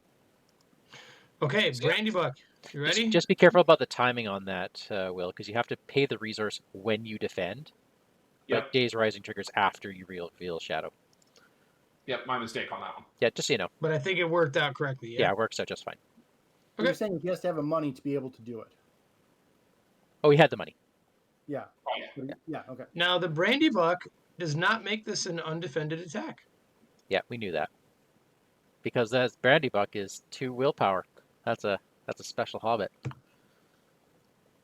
Okay, Brandy Buck, you ready? Just be careful about the timing on that, Will, because you have to pay the resource when you defend. But Yep. Days Rising triggers after you reveal Shadow. Yep, my mistake on that one. Yeah, just so you know. But I think it worked out correctly. Yeah, it works out just fine. You're saying he has to have the money to be able to do it. Oh, he had the money. Yeah. Oh, yeah. Yeah. Okay. Now the Brandy Buck does not make this an undefended attack. Yeah, we knew that. Because that Brandy Buck is 2 willpower. That's a special hobbit.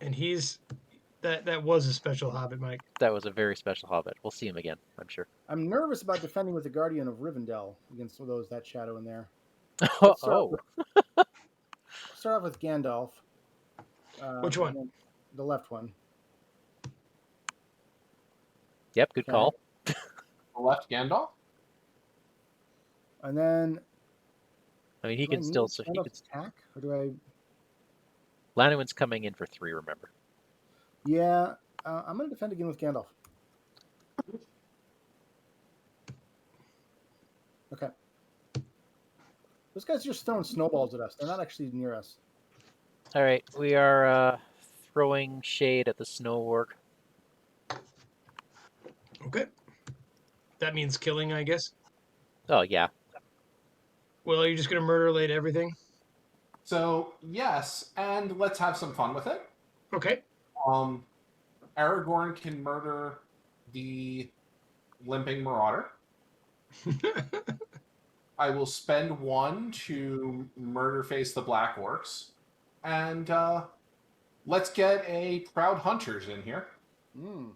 And he's That was a special Hobbit, Mike. That was a very special hobbit. We'll see him again, I'm sure. I'm nervous about defending with the Guardian of Rivendell against those that shadow in there. Oh, Start off with Gandalf. Which one? against The left one. yep, good Okay. call. The left Gandalf. And then I mean, he do I can need still. So he Gandalf's can. attack, or do I? Lanowin's coming in for 3. Remember. Yeah, I'm going to defend again with Gandalf. Okay. Those guys are just throwing snowballs at us. They're not actually near us. All right, we are throwing shade at the snow orc. Okay. That means killing, I guess. Oh yeah. Well, are you just gonna murder late everything? So yes, and let's have some fun with it. Okay. Aragorn can murder the limping marauder. I will spend 1 to murder face the black orcs, and let's get a proud hunters in here. Mm.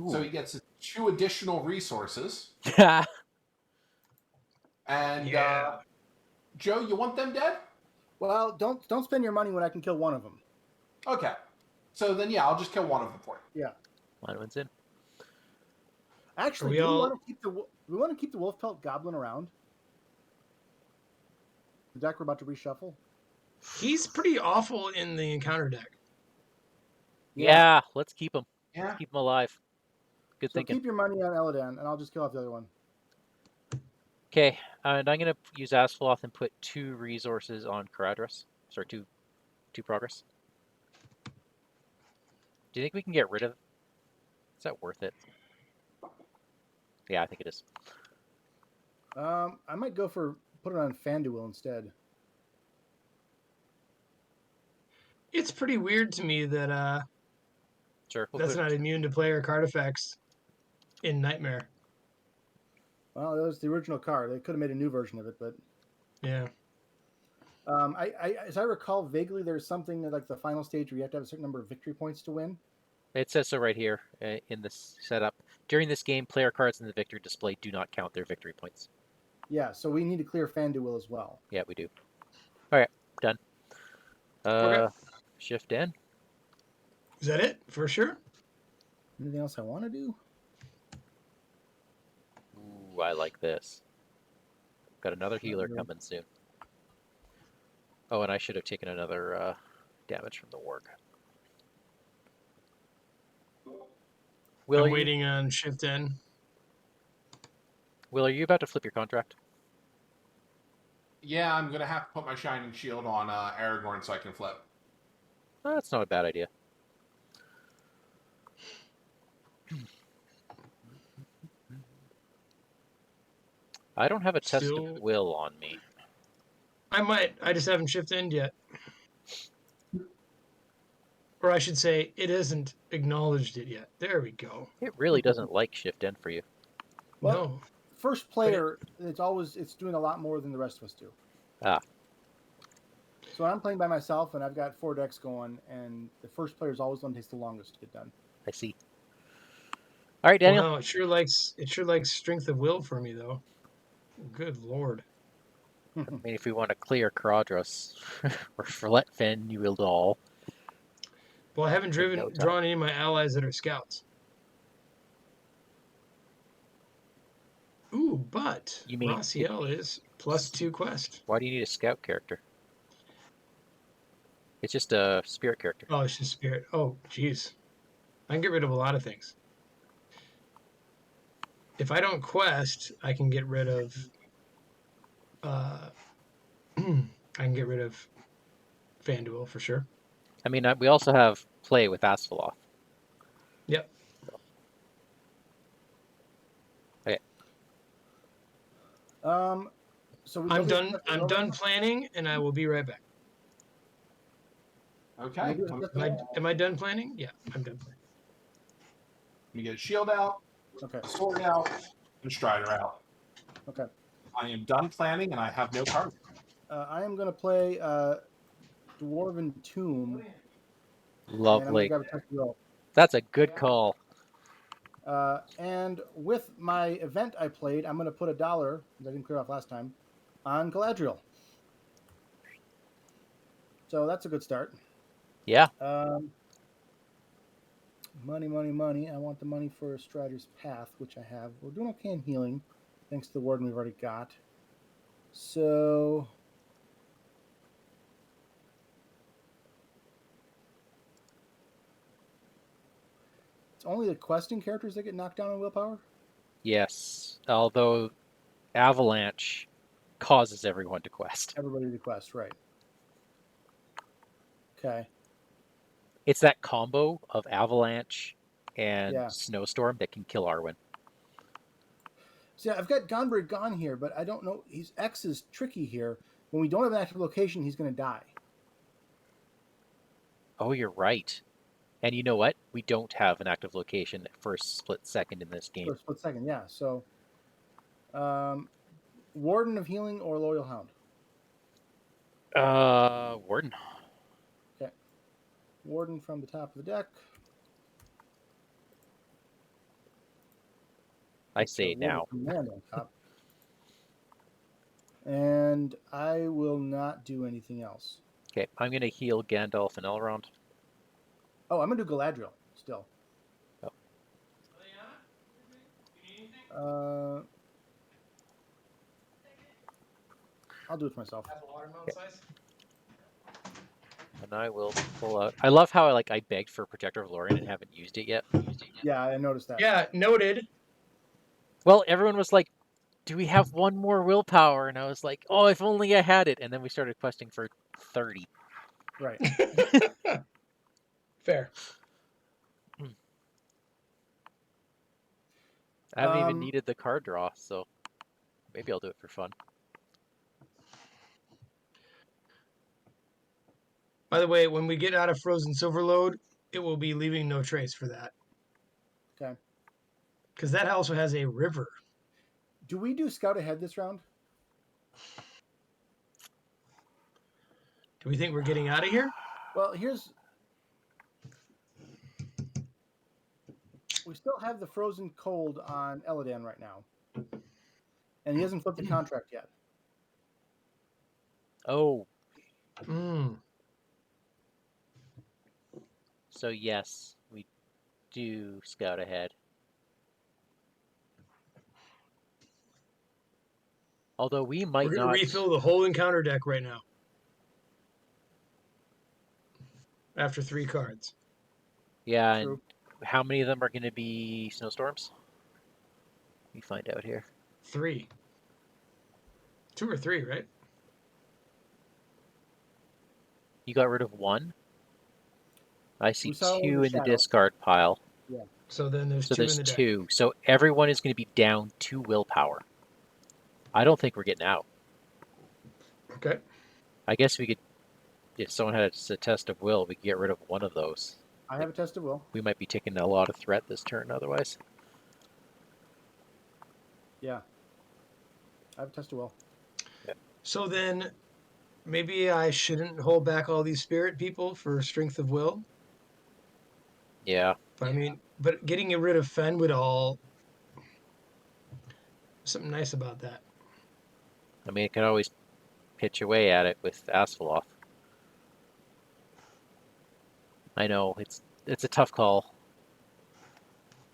So he gets 2 additional resources. And Yeah. Joe, you want them dead? Well, don't spend your money when I can kill one of them. Okay. So then, yeah, I'll just kill one of them for you. Yeah. Lanowin's in. Actually, we do all- we want to keep the wolf pelt goblin around? The deck we're about to reshuffle. He's pretty awful in the encounter deck. Yeah, let's keep him. Yeah. Let's keep him alive. Good So thinking. keep your money on Eladan, and I'll just kill off the other one. Okay, and I'm gonna use Asphaleth and put 2 resources on Caradhras. Sorry, 2 progress. Do you think we can get rid of? Is that worth it? Yeah, I think it is. I might go for put it on Fanduil instead. It's pretty weird to me that Sure. We'll that's put, not immune to player card effects in Nightmare. Well, that was the original card. They could have made a new version of it, but Yeah. as I recall vaguely, there's something like the final stage where you have to have a certain number of victory points to win. it says so right here in this setup. During this game, player cards in the victory display do not count their victory points. Yeah, so we need to clear Fanduil as well. Yeah, we do. All right, done. Okay. Shift in. Is that it? For sure? Anything else I want to do? Ooh, I like this. Got another healer really. coming soon. Oh, and I should have taken another damage from the warg. Will, I'm are you, waiting on shift N. Will, are you about to flip your contract? Yeah, I'm going to have to put my Shining Shield on Aragorn so I can flip. Oh, that's not a bad idea. I don't have a test Still- of will on me. I might. I just haven't shift N yet. Or I should say, it hasn't acknowledged it yet. There we go. It really doesn't like shift in for you. Well, No. First player, it's doing a lot more than the rest of us do. Ah. So when I'm playing by myself and I've got 4 decks going, and the first player is always the one that takes the longest to get done. I see. All right, Daniel. Wow, it sure likes strength of will for me though. Good lord. I mean, if we want to clear Caradhras or let Fanduil, Well, I haven't no time. drawn any of my allies that are scouts. Ooh, but You mean- Rossiel is +2 quest. why do you need a scout character? It's just a spirit character. Oh, it's just spirit. Oh, jeez. I can get rid of a lot of things. If I don't quest, I can get rid of. I can get rid of Fanduil for sure. I mean, we also have play with Asphaleth. Yep. So I'm done planning, and I will be right back. Okay. Maybe Am I done planning? Yeah, I'm done planning. Let me get a shield out, Okay. a sword out, and Strider out. Okay. I am done planning, and I have no cards. I am going to play Dwarven Tomb. And I'm Lovely. going to grab a test roll. That's a good call. And with my event I played, I'm going to put $1, that I didn't clear off last time, on Galadriel. So that's a good start. Yeah. Money, money, money. I want the money for Strider's Path, which I have. We're doing okay in healing, thanks to the warden we've already got. So it's only the questing characters that get knocked down in willpower? Yes. Although Avalanche causes everyone to quest. Everybody to quest, right. Okay. It's that combo of Avalanche and Yeah. Snowstorm that can kill Arwen. See, I've got Gonbrid gone here, but I don't know. X is tricky here. When we don't have an active location, he's going to die. Oh, you're right. And you know what? We don't have an active location for a split second in this For game. a split second, yeah. So, Warden of Healing or Loyal Hound? Warden. Okay. Warden from the top of the deck. I say now. Command on top. And I will not do anything else. Okay, I'm going to heal Gandalf and Elrond. Oh, I'm going to do Galadriel still. Oh. I'll do it for myself. And I will pull out. I love how I begged for Protector of Lorien and haven't used it yet. Yeah, I noticed that. Yeah, noted. Well, everyone was like, do we have one more willpower? And I was like, oh, if only I had it. And then we started questing for 30. Right. Fair. I haven't even needed the card draw, so maybe I'll do it for fun. By the way, when we get out of Frozen Silverlode, it will be leaving no trace for that. Okay. Because that also has a river. Do we do Scout Ahead this round? Do we think we're getting out of here? Well, we still have the Frozen Cold on Eladan right now. And he hasn't flipped the contract yet. Oh, Mm. so yes, we do Scout Ahead. Although we might We're going not to refill the whole encounter deck right now. After 3 cards. Yeah, True. and how many of them are going to be snowstorms? We find out here. 3. 2 or 3, right? You got rid of 1? I see We saw 2 the in the shadow. discard pile. Yeah. So then there's So 2 in there's the deck. 2. So everyone is going to be down 2 willpower. I don't think we're getting out. Okay. I guess we could, if someone had a test of will, we could get rid of one of those. I have a test of will. We might be taking a lot of threat this turn otherwise. Yeah. I have a test of will. So then maybe I shouldn't hold back all these spirit people for strength of will. Yeah. But I mean, but getting rid of Fen would all something nice about that. I mean, it could always pitch away at it with Asphalloth. I know, it's a tough call.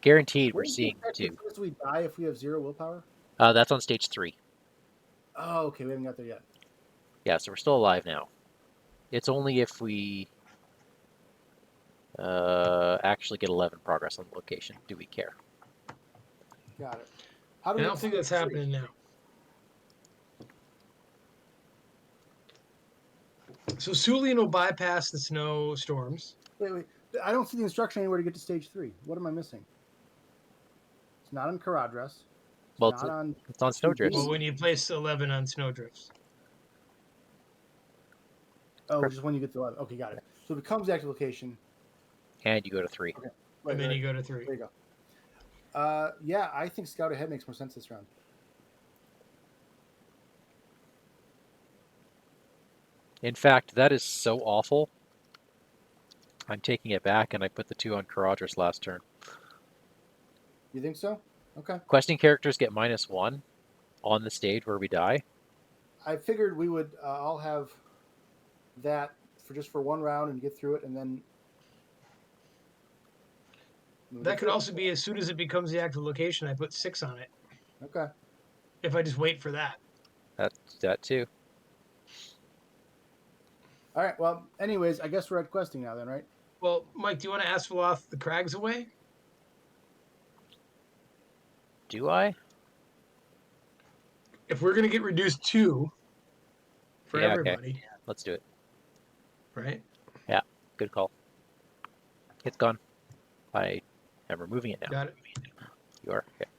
Guaranteed we're seeing 2. First we die if we have 0 willpower? That's on stage 3. Oh, okay. We haven't got there yet. Yeah, so we're still alive now. It's only if we actually get 11 progress on the location do we care. Got it. How do I we don't think that's happening now. So Sulian will bypass the snowstorms. Wait. I don't see the instruction anywhere to get to stage 3. What am I missing? It's not on Caradhras. It's Well, not on. it's on Snowdrifts. Well, when you place 11 on snowdrifts. Oh, Correct. just when you get to 11. Okay, got it. So it becomes the active location. And you go to 3. Okay. And then you go to 3. There you go. Yeah, I think Scout Ahead makes more sense this round. In fact, that is so awful. I'm taking it back, and I put the 2 on Caradhras last turn. You think so? Okay. Questing characters get -1 on the stage where we die. I figured we would all have that for just for one round and get through it, and then move That it could through. also be as soon as it becomes the active location, I put 6 on it. Okay. If I just wait for that. That too. All right. Well, anyways, I guess we're at questing now, then, right? Well, Mike, do you want to Asphalloth the Crags away? Do I? If we're going to get reduced 2 for Yeah, okay. everybody, Let's do it. right? Good call. It's gone. I am removing it now. Got it. You are? Okay.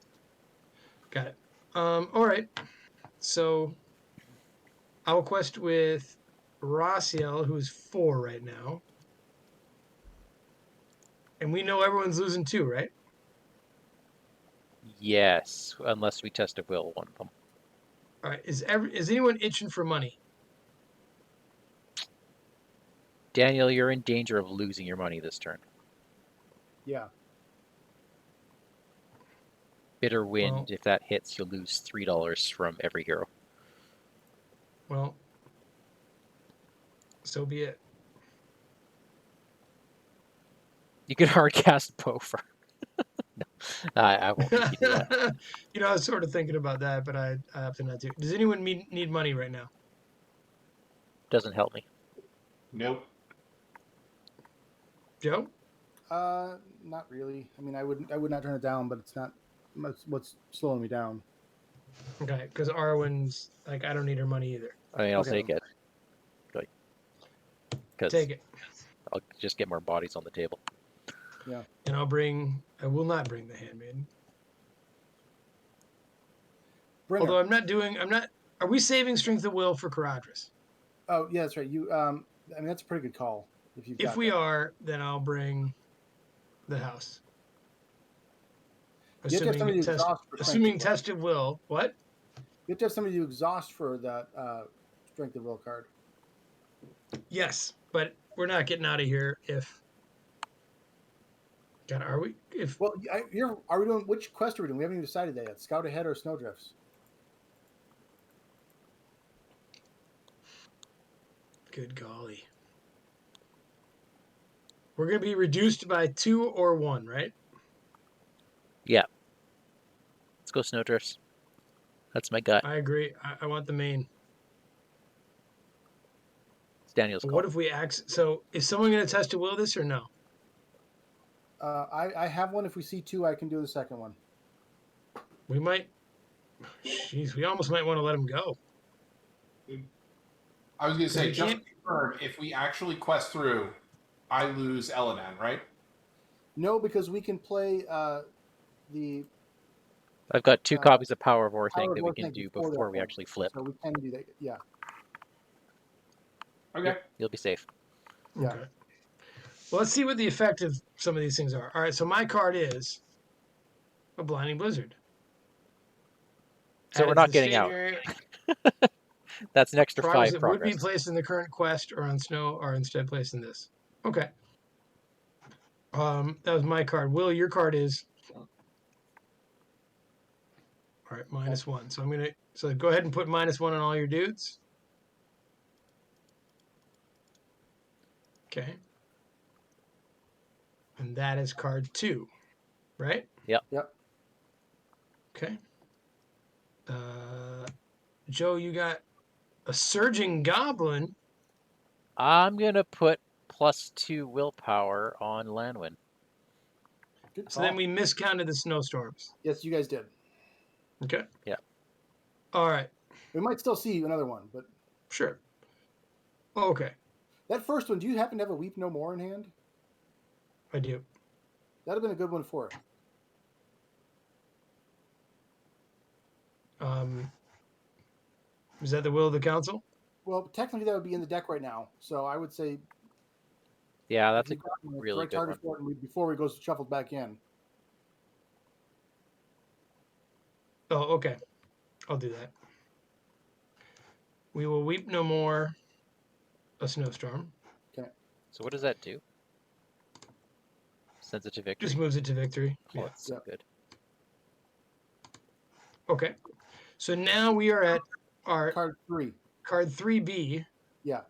Got it. All right. So I'll quest with Rossiel, who's 4 right now. And we know everyone's losing 2, right? Yes, unless we test a will, one of them. All right. Is anyone itching for money? Daniel, you're in danger of losing your money this turn. Yeah. Bitter Wind, Well- if that hits, you'll lose $3 from every hero. Well, so be it. You can hard cast Pofer. No, I won't make you do that. You know, I was sort of thinking about that, but I opted not to. Does anyone need money right now? Doesn't help me. Nope. Joe? Not really. I mean, I would not turn it down, but it's not what's slowing me down. Okay, because Arwen's like, I don't need her money either. I mean, I'll Okay. take it. Because Take it. I'll just get more bodies on the table. And I will not bring the handmaiden. Bring Although her. are we saving strength of will for Caradhras? Oh, yeah, that's right. I mean, that's a pretty good call. If we are, then I'll bring the house. You have to have somebody to exhaust for strength Assuming of will. test of will. What? You have to have somebody to exhaust for that strength of will card. Yes, but we're not getting out of here if. God, are we? If Well, are we doing which quest are we doing? We haven't even decided that yet. Scout ahead or snowdrifts? good golly, we're gonna be reduced by 2 or 1, right? Let's go Snowdrifts. That's my gut. I agree. I want the main. It's Daniel's But call. what if we act? So is someone gonna test to will this or no? I have one. If we see 2, I can do the second one. We might. Jeez, we almost might want to let him go. I was going to say, We just can't- to confirm, if we actually quest through, I lose Eladan, right? No, because we can play the I've got 2 copies of Power of War thing Power of that War we can thing do before that before we one. actually flip. So we can do that. Yeah. Okay. You'll be safe. Yeah. Okay. Well, let's see what the effect of some of these things are. All right, so my card is a Blinding Blizzard. So Added we're to not the getting stage out. area. That's an extra Progress 5 that would be progress. placed in the current quest or on snow are instead placed in this. Okay. That was my card. Will, your card is all right, -1. So go ahead and put -1 on all your dudes. Okay. And that is card 2, right? Yep. Okay. Joe, you got a Surging Goblin. I'm going to put +2 willpower on Lanwin. Good So then call. we miscounted the snowstorms. Yes, you guys did. Okay. Yeah. All right. We might still see another one, but Sure. Okay. that first one, do you happen to have a Weep No More in hand? I do. That'd have been a good one for it. Is that the will of the council? Well, technically that would be in the deck right now. So I would say Yeah, that's a if you got one, it's really right good target one. for it and before it goes shuffled back in. Oh, okay. I'll do that. We will weep no more a snowstorm. So what does that do? Sends it to victory. Just moves it to victory. Oh, Yeah. it's so Yep. good. Okay. So now we are at our Card 3. card 3B Yeah.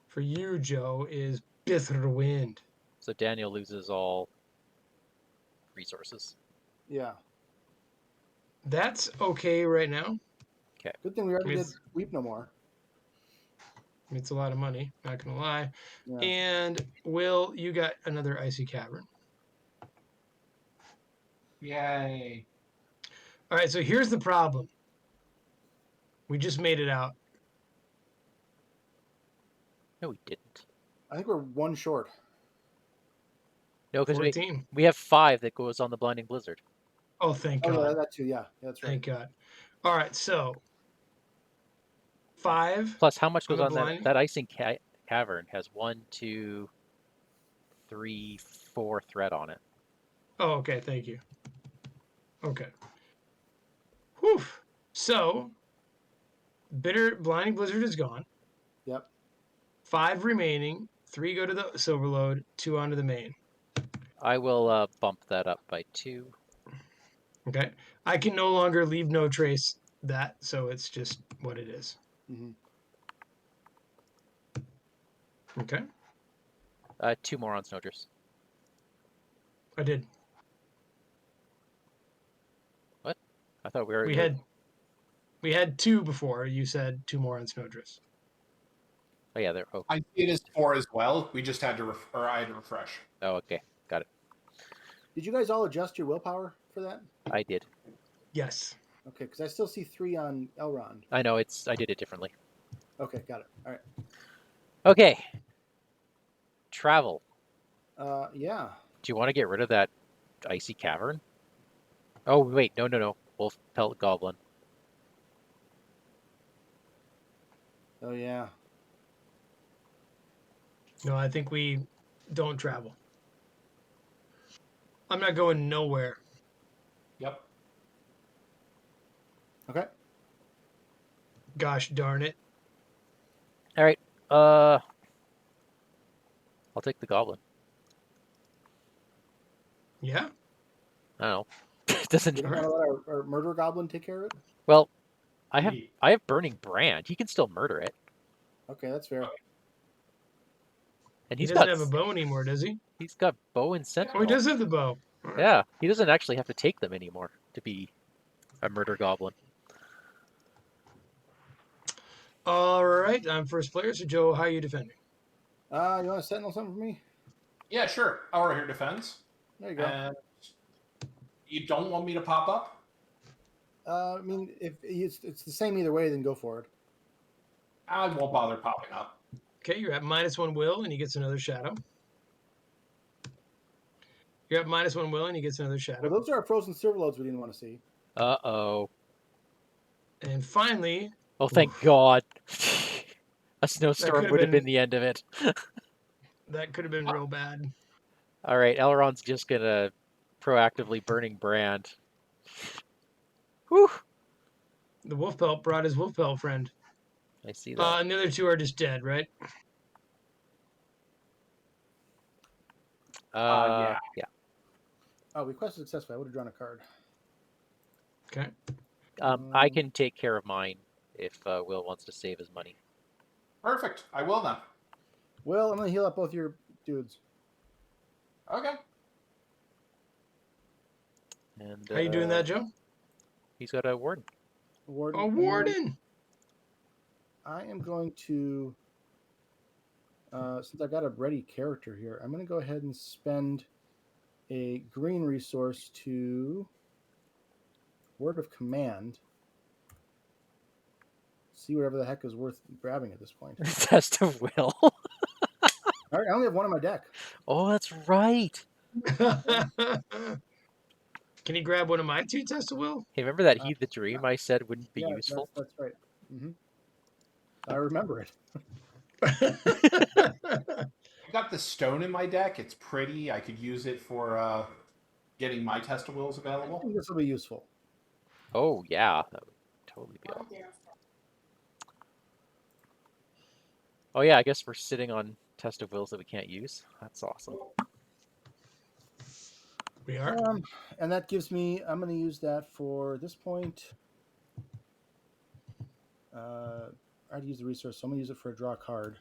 for you, Joe, is Bitter Wind. So Daniel loses all resources. Yeah. That's okay right now. Good thing we already did It's- Weep No More. It's a lot of money, not gonna lie. Yeah. And Will, you got another Icy Cavern. Yay. All right, so here's the problem. We just made it out. No, we didn't. I think we're one short. No, because 14. we have 5 that goes on the Blinding Blizzard. Oh, thank Oh, God. yeah, that too. Yeah, that's right. Thank God. All right, so 5. Plus, how much On goes the on that? Blinding? That Icing Cavern has 1, 2, 3, 4 thread on it. Oh, okay, thank you. Okay. Whew. So, Blinding Blizzard is gone. Yep. 5 remaining. 3 go to the Silverload, 2 onto the main. I will bump that up by 2. Okay. I can no longer leave no trace that, so it's just what it is. Hmm. Okay. 2 more on Snowdrifts. I did. I thought we were. We had 2 before. You said 2 more on Snowdrifts. Oh yeah, there. Oh, I see it as 4 as well. We just had to, I had to refresh. oh, okay, got it. Did you guys all adjust your willpower for that? I did. Yes. Okay, because I still see 3 on Elrond. I know I did it differently. Okay, got it. All right. Okay. Travel. Yeah. Do you want to get rid of that Icy Cavern? Oh wait, no. Wolf Pelt Goblin. Oh, yeah. No, I think we don't travel. I'm not going nowhere. Yep. Okay. Gosh darn it. All right. I'll take the Goblin. Yeah? I don't know. It doesn't. We don't want to let our murder goblin take care of it? Well, I have Neat. Burning Brand. He can still murder it, Okay, that's fair. and He he's doesn't got have a bow anymore, does he? he's got bow and Oh, sentinel. he does have the bow. All right. Yeah, he doesn't actually have to take them anymore to be a murder goblin. All right, I'm first player. So, Joe, how are you defending? You want to sentinel something for me? Yeah, sure. Our here defends. There you go. And you don't want me to pop up? I mean, if it's the same either way, then go for it. I won't bother popping up. Okay, you're at -1 will, and he gets another shadow. You're at -1 will, and he gets another Well, shadow. those are our frozen silver loads we didn't want to see. Uh-oh. And finally, Oh, thank God. A could've snowstorm would have been- been the end of it. that could have been real bad. All right, Elrond's just gonna proactively Burning Brand. Whew. The wolf pelt brought his wolf pelt friend. I see that. And the other 2 are just dead, right? Yeah. Yeah. Oh, request successful. I would have drawn a card. Okay. I can take care of mine if Will wants to save his money. Perfect. I will then. Well, I'm going to heal up both your dudes. Okay. And How you doing that, Joe? He's got a warden. Warden. A warden. I am going to, since I've got a ready character here, I'm going to go ahead and spend a green resource to Word of Command. See whatever the heck is worth grabbing at this point. Test of Will. All right, I only have 1 on my deck. Oh, that's right. Can he grab one of my 2 test of will? Hey, remember that Heed the Dream I said wouldn't be Yeah, useful? That's right. Hmm. I remember it. I got the stone in my deck. It's pretty. I could use it for getting my test of wills I available. think this will be useful. Oh, yeah. That would totally be awesome. Oh, yeah, I guess we're sitting on Test of Wills that we can't use. That's awesome. We are. And that gives me. I'm going to use that for this point. I'd use the resource, so I'm going to use it for a draw card.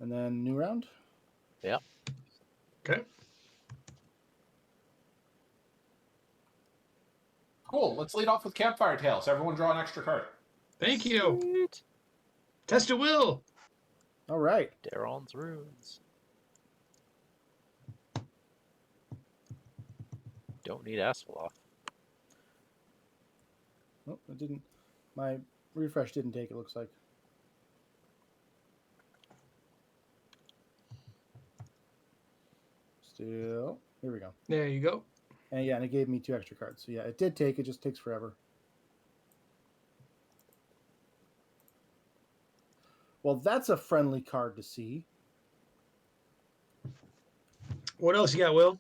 And then new round. Yep. Okay. Cool. Let's lead off with Campfire Tales. Everyone draw an extra card. Thank you. Sweet. Test of will. All right. Daron's runes. Don't need Asphalloth. Oh, it didn't. My refresh didn't take. It looks like. Still, here we go. There you go. And yeah, and it gave me 2 extra cards. So yeah, it did take. It just takes forever. Well, that's a friendly card to see. What else you got, Will?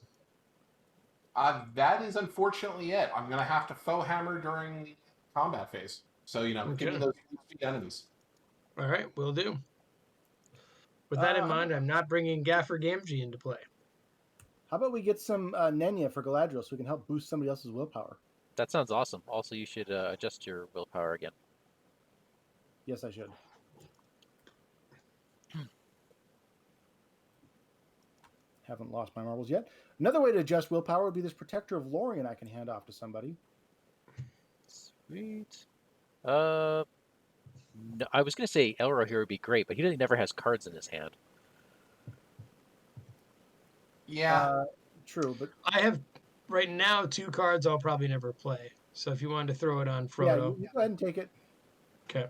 That is unfortunately it. I'm going to have to foe hammer during the combat phase. So, give me Okay. those enemies. All right, will do. With that in mind, I'm not bringing Gaffer Gamgee into play. How about we get some Nenya for Galadriel so we can help boost somebody else's willpower? That sounds awesome. Also, you should adjust your willpower again. Yes, I should. Haven't lost my marbles yet. Another way to adjust willpower would be this Protector of Lorien I can hand off to somebody. Sweet. No, I was going to say Elro here would be great, but he never has cards in his hand. Yeah. True, but I have right now 2 cards I'll probably never play. So if you wanted to throw it on yeah, Frodo. you go ahead and take it. Okay.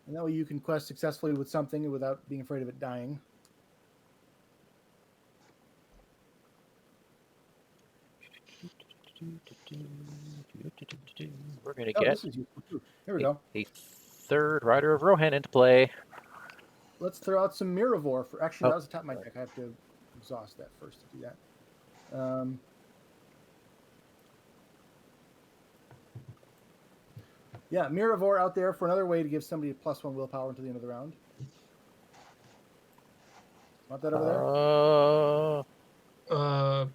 And that way you can quest successfully with something without being afraid of it dying. We're going to Oh, get this is useful too. Here we go. a third Rider of Rohan into play. Let's throw out some Miravor for. Actually, Oh. that was the top of my deck. I have to exhaust that first to do that. Yeah, Miravor out there for another way to give somebody a +1 willpower until the end of the round. Want that over there?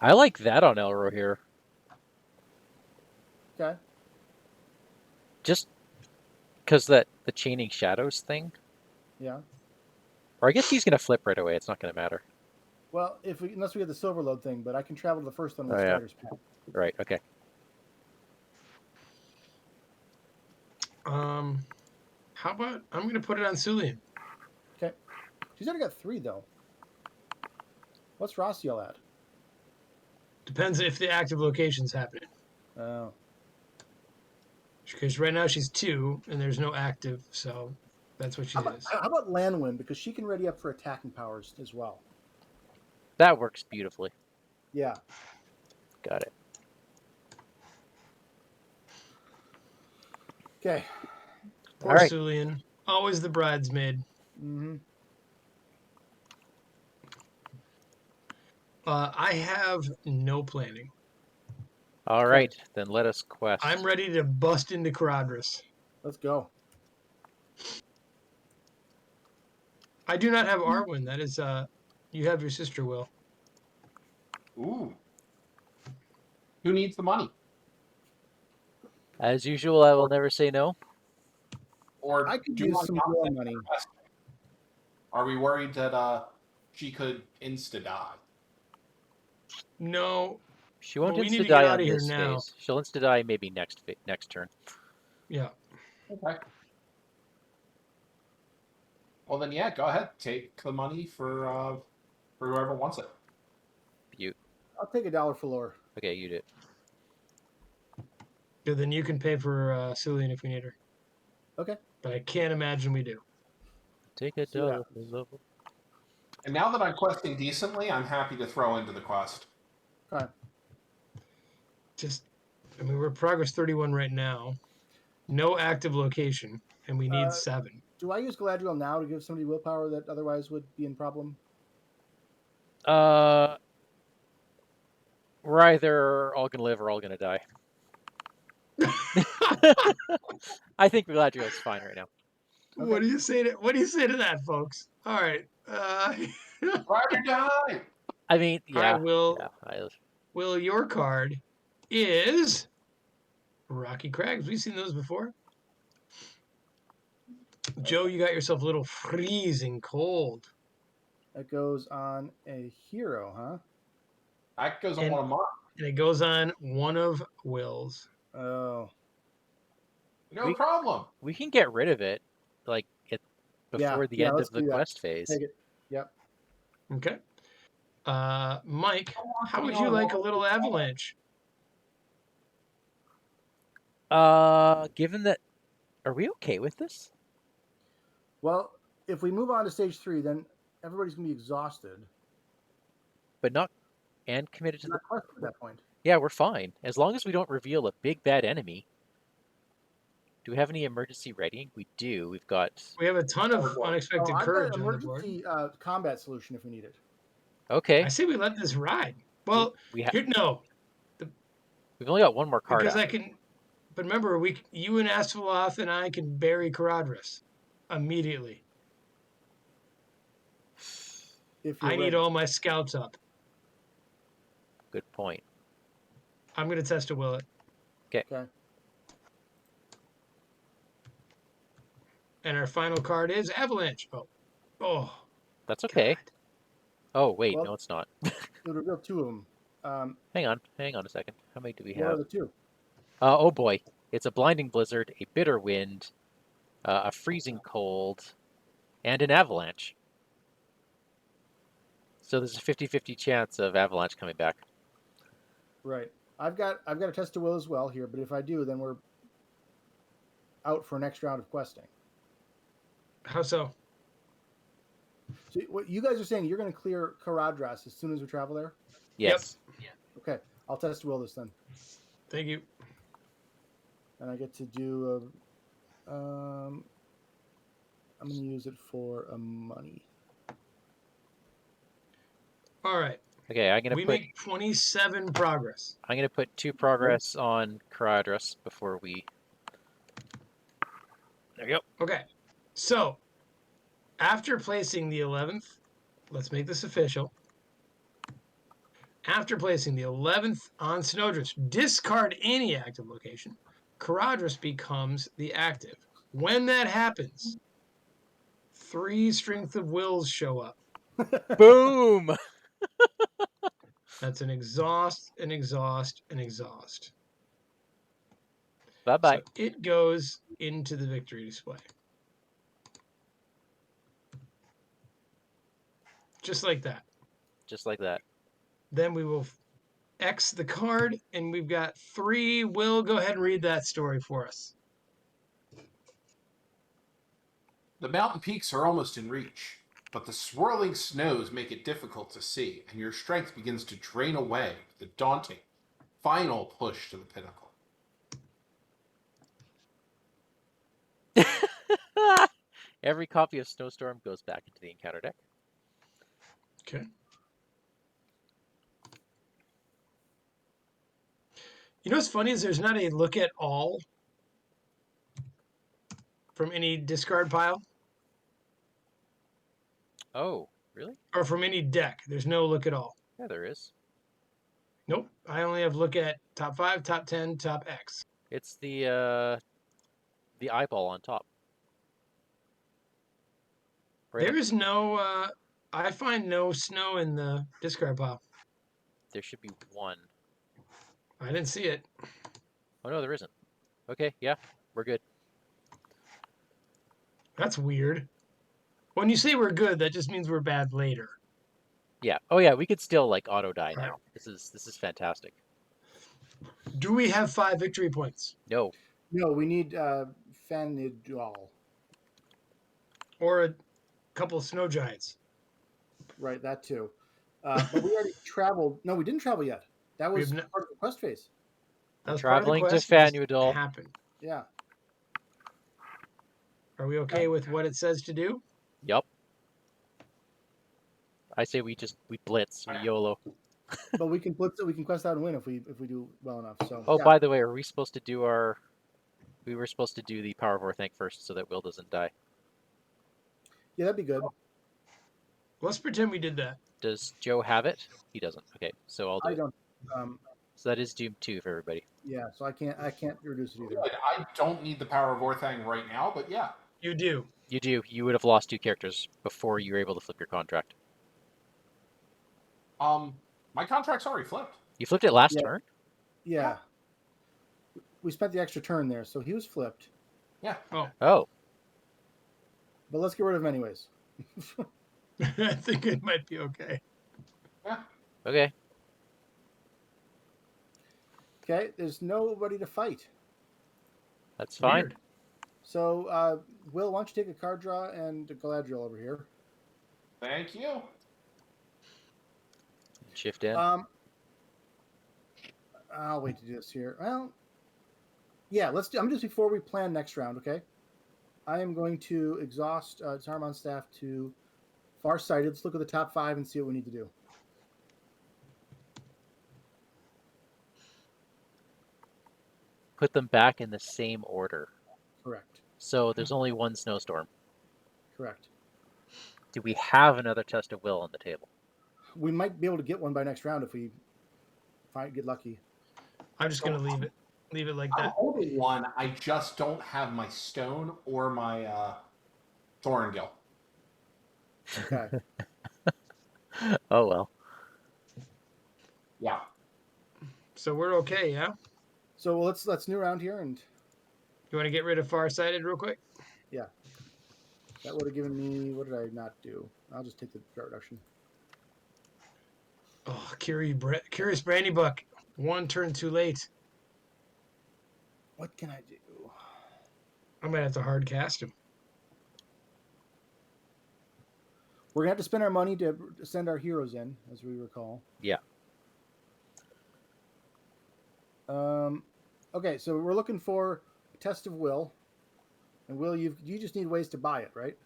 I like that on Elro here. Okay. Just because the chaining shadows thing. Yeah. Or I guess he's going to flip right away. It's not going to matter. Well, unless we get the silver load thing, but I can travel to the first one with Oh, yeah. Strider's Path. Right, okay. How about I'm going to put it on Sulian. Okay. She's already got 3 though. What's Rossiel at? Depends if the active location's happening. Oh. Because right now she's 2 and there's no active, so that's what she How is. about Lanwin? Because she can ready up for attacking powers as well. That works beautifully. Yeah. Got it. Okay. Poor All right. Sulian. Always the bridesmaid. Mm-hmm. I have no planning. All right, then let us quest. I'm ready to bust into Caradhras. Let's go. I do not have Arwen. That is, you have your sister, Will. Ooh. Who needs the money? As usual, I will never say no. Or I could do use I some not more send money. her quest? Are we worried that she could insta-die? No. She won't Well, we need to insta get die outta on here this now. phase. She'll insta die maybe next turn. Yeah. Okay. Well then, yeah, go ahead. Take the money for whoever wants it. You. I'll take $1 for lore. Okay, you did. Good, then you can pay for Sulian if we need her. Okay. But I can't imagine we do. Take a See what dollar. And now that I'm questing decently, I'm happy to throw into the quest. Okay. I mean, we're progress 31 right now. No active location, and we need 7. Do I use Galadriel now to give somebody willpower that otherwise would be in problem? We're either all gonna live or all gonna die. I think Galadriel's fine right now. Okay. What do you say to that, folks? All right. Ride or die. I mean, yeah. Will. Yeah, Will, your card is Rocky Crags. We've seen those before. Joe, you got yourself a little freezing cold. That goes on a hero, huh? That goes on And- one of mine. And it goes on one of Will's. Oh, No problem. we can get rid of it, like before the end let's of the do that. quest phase. Take it. Yep. Okay. Mike, how to would be you on like a one. little avalanche? Given that, are we okay with this? Well, if we move on to stage 3, then everybody's gonna be exhausted. But not and committed to the. Not quest at that point. Yeah, we're fine as long as we don't reveal a big bad enemy. Do we have any emergency readying? We do. We've got. We have a ton of Oh, unexpected I've got courage an on the board. emergency combat solution if we need it. Okay. I say we let this ride. Well, We've only got one more card. because I after. can. But remember, you and Asphalloth and I can bury Caradhras immediately. If you're I need ready. all my scouts up. Good point. I'm going to test a will it. Okay. And our final card is Avalanche. Oh. That's okay. God. Oh wait, Well- no, it's not. It'll reveal 2 of them. Hang on a second. How many do we What are have? the 2? Oh boy, it's a blinding blizzard, a bitter wind, a freezing cold, and an avalanche. So there's a 50-50 chance of avalanche coming back. Right. I've got a test of will as well here, but if I do, then we're out for an next round of questing. How so? So what you guys are saying, you're going to clear Caradhras as soon as we travel there? Yes. Okay. I'll test will this then. Thank you. And I get to do I'm going to use it for a money. All right. Okay, We make 27 progress. I'm gonna put 2 progress on Caradhras before we. There you go. Okay. So, after placing the 11th, let's make this official. After placing the 11th on Snowdrift, discard any active location. Caradhras becomes the active. When that happens, 3 strength of wills show up. Boom! That's an exhaust, an exhaust, an exhaust. Bye bye. So it goes into the victory display. Just like that. Just like that. Then we will X the card, and we've got 3. Will, go ahead and read that story for us. The mountain peaks are almost in reach, but the swirling snows make it difficult to see, and your strength begins to drain away with the daunting final push to the pinnacle. Every copy of Snowstorm goes back into the encounter deck. Okay. You know what's funny is there's not a look at all from any discard pile Oh, really? or from any deck. There's no look at all. Yeah, there is. Nope. I only have look at top 5, top 10, top X. It's the eyeball on top. Right There is no, I find no snow in the discard pile. There should be 1. I didn't see it. Oh no, there isn't. Okay, yeah, we're good. That's weird. When you say we're good, that just means we're bad later. Yeah. Oh yeah, we could still like auto die Right. now. This is fantastic. Do we have 5 victory points? No. No, we need Fanidal. Or a couple of snow giants? Right, that too. But we already traveled. No, we didn't travel yet. That We was have part of the quest phase. That was Traveling to part of the quest. It just Fanudal. happened. Yeah. Are we okay with what it says to do? Yup. I say we blitz, we YOLO. But we can blitz it. We can quest out and win if we do well enough. So. Oh, yeah. by the way, are we supposed to do our? We were supposed to do the Power of Orthanc first, so that Will doesn't die. Yeah, that'd be good. Let's pretend we did that. Does Joe have it? He doesn't. Okay, so I'll do I it. don't. So that is Doom 2 for everybody. Yeah, so I can't reduce it either. Good. I don't need the power of Orthang right now, but yeah. You do. You do. You would have lost 2 characters before you were able to flip your contract. My contract's already flipped. You flipped it last Yeah. turn? Yeah. We spent the extra turn there, so he was flipped. Yeah. Oh. But let's get rid of him anyways. I think it might be okay. Yeah. Okay. Okay, there's nobody to fight. That's fine. Weird. So, Will, why don't you take a card draw and a Galadriel over here? Thank you. Shift in. I'll wait to do this here. Well, yeah, let's do. I'm just before we plan next round. Okay, I am going to exhaust Saruman's staff to Farsighted. Let's look at the top 5 and see what we need to do. Put them back in the same order. Correct. So there's only one snowstorm. Correct. Do we have another test of will on the table? We might be able to get one by next round if we get lucky. I'm just gonna leave it. Leave it like I'm that. holding one. I just don't have my stone or my Thorngill. Okay. Oh well. Yeah. So we're okay, yeah? So let's new round here, and You want to get rid of Farsighted real quick? that would have given me. What did I not do? I'll just take the threat reduction. Oh, Curious Brandy Buck. 1 turn too late. What can I do? I'm gonna have to hard cast him. We're gonna have to spend our money to send our heroes in, as we recall. Yeah. Okay, so we're looking for a test of will, and Will, you just need ways to buy it, right?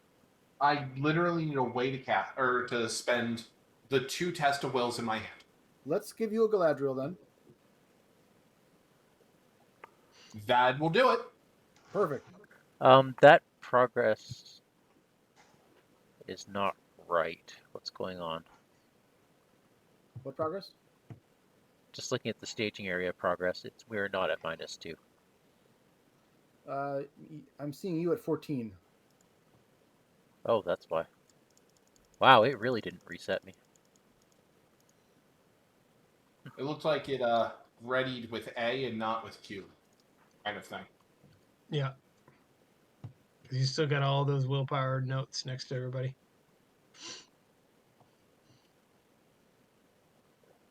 I literally need a way to cast or to spend the 2 test of wills in my hand. Let's give you a Galadriel then. That will do it. Perfect. That progress is not right. What's going on? What progress? Just looking at the staging area progress, we're not at -2. I'm seeing you at 14. Oh, that's why. Wow, it really didn't reset me. It looks like it readied with A and not with Q, kind of thing. Yeah. 'Cause you still got all those willpower notes next to everybody.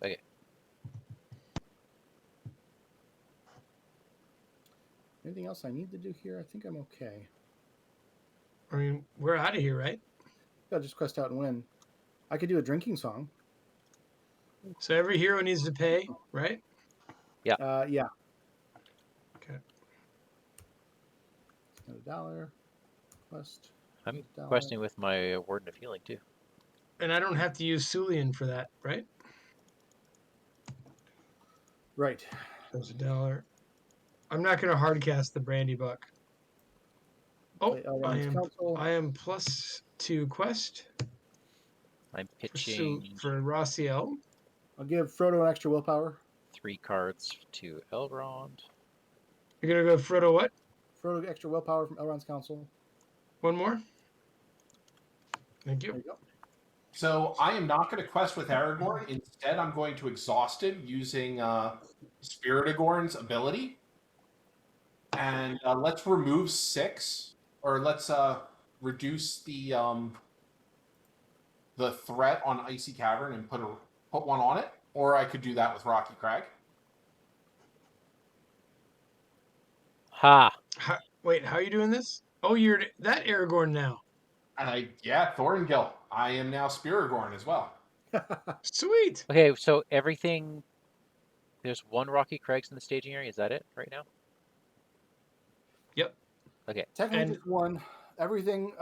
Okay. Anything else I need to do here? I think I'm okay. I mean, we're out of here, right? Yeah, just quest out and win. I could do a drinking song. So every hero needs to pay, right? Yeah. Okay. $1 quest. I'm $1. questing with my Warden of Healing too. And I don't have to use Sulian for that, right? Right. There's $1. I'm not going to hard cast the Brandy Buck. Oh, Play Elrond's Council. I am +2 quest I'm pitching for Rossiel. I'll give Frodo an extra willpower. 3 cards to Elrond. You're going to go Frodo what? Frodo extra willpower from Elrond's Council. 1 more? Thank There you. you go. So I am not going to quest with Aragorn. Instead, I'm going to exhaust him using Spiritagorn's ability. And let's remove 6, or let's reduce the threat on Icy Cavern and put 1 on it. Or I could do that with Rocky Crag. Ha! Wait, how are you doing this? Oh, you're that Aragorn now. Yeah, Thorngill. I am now Spiritagorn as well. Sweet. Okay, so everything. There's 1 Rocky Craig's in the staging area. Is that it right now? Yep. Okay. Technically And- just one. Everything.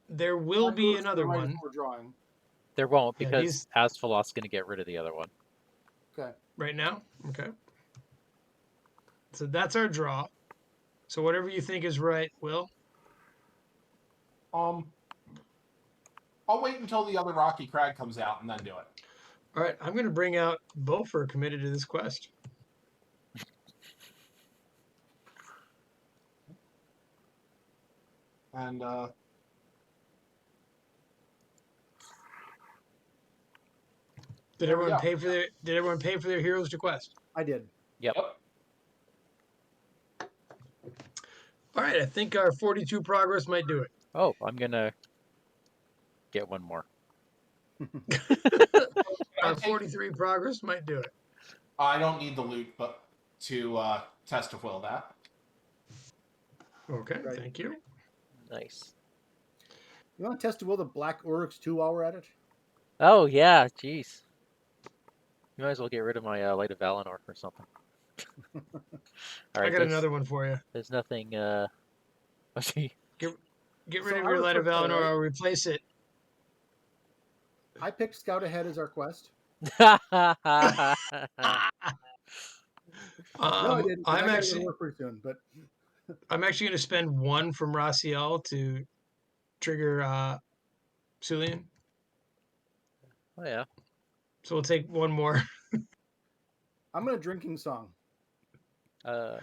There will be another right one. We're drawing. There won't Yeah, because Asphalot's going to get rid of the other one. Okay. Right now? Okay. So that's our draw. So whatever you think is right, Will. I'll wait until the other Rocky Crag comes out and then do it. All right, I'm going to bring out Beaufort committed to this quest. And Did There we everyone go. pay for their heroes to quest? I did. Yep. All right, I think our 42 progress might do it. Oh, I'm gonna get one more. Our 43 progress might do it. I don't need the loot, but to test of will that. Okay, Right. thank you. Nice. You want to test the will the Black Oryx 2 while we're at it? Oh yeah, jeez. You might as well get rid of my Light of Valinor or something. All right, I got another one for you. There's nothing. Let's see. Get rid So of I your was Light of first there, Valinor. right? I'll replace it. I picked Scout Ahead as our quest. Oh, No, I didn't. 'cause I I'm gotta go actually to work pretty soon, but going to spend one from Raciel to trigger Sulian. Oh yeah. So we'll take one more. I'm gonna drinking song. Win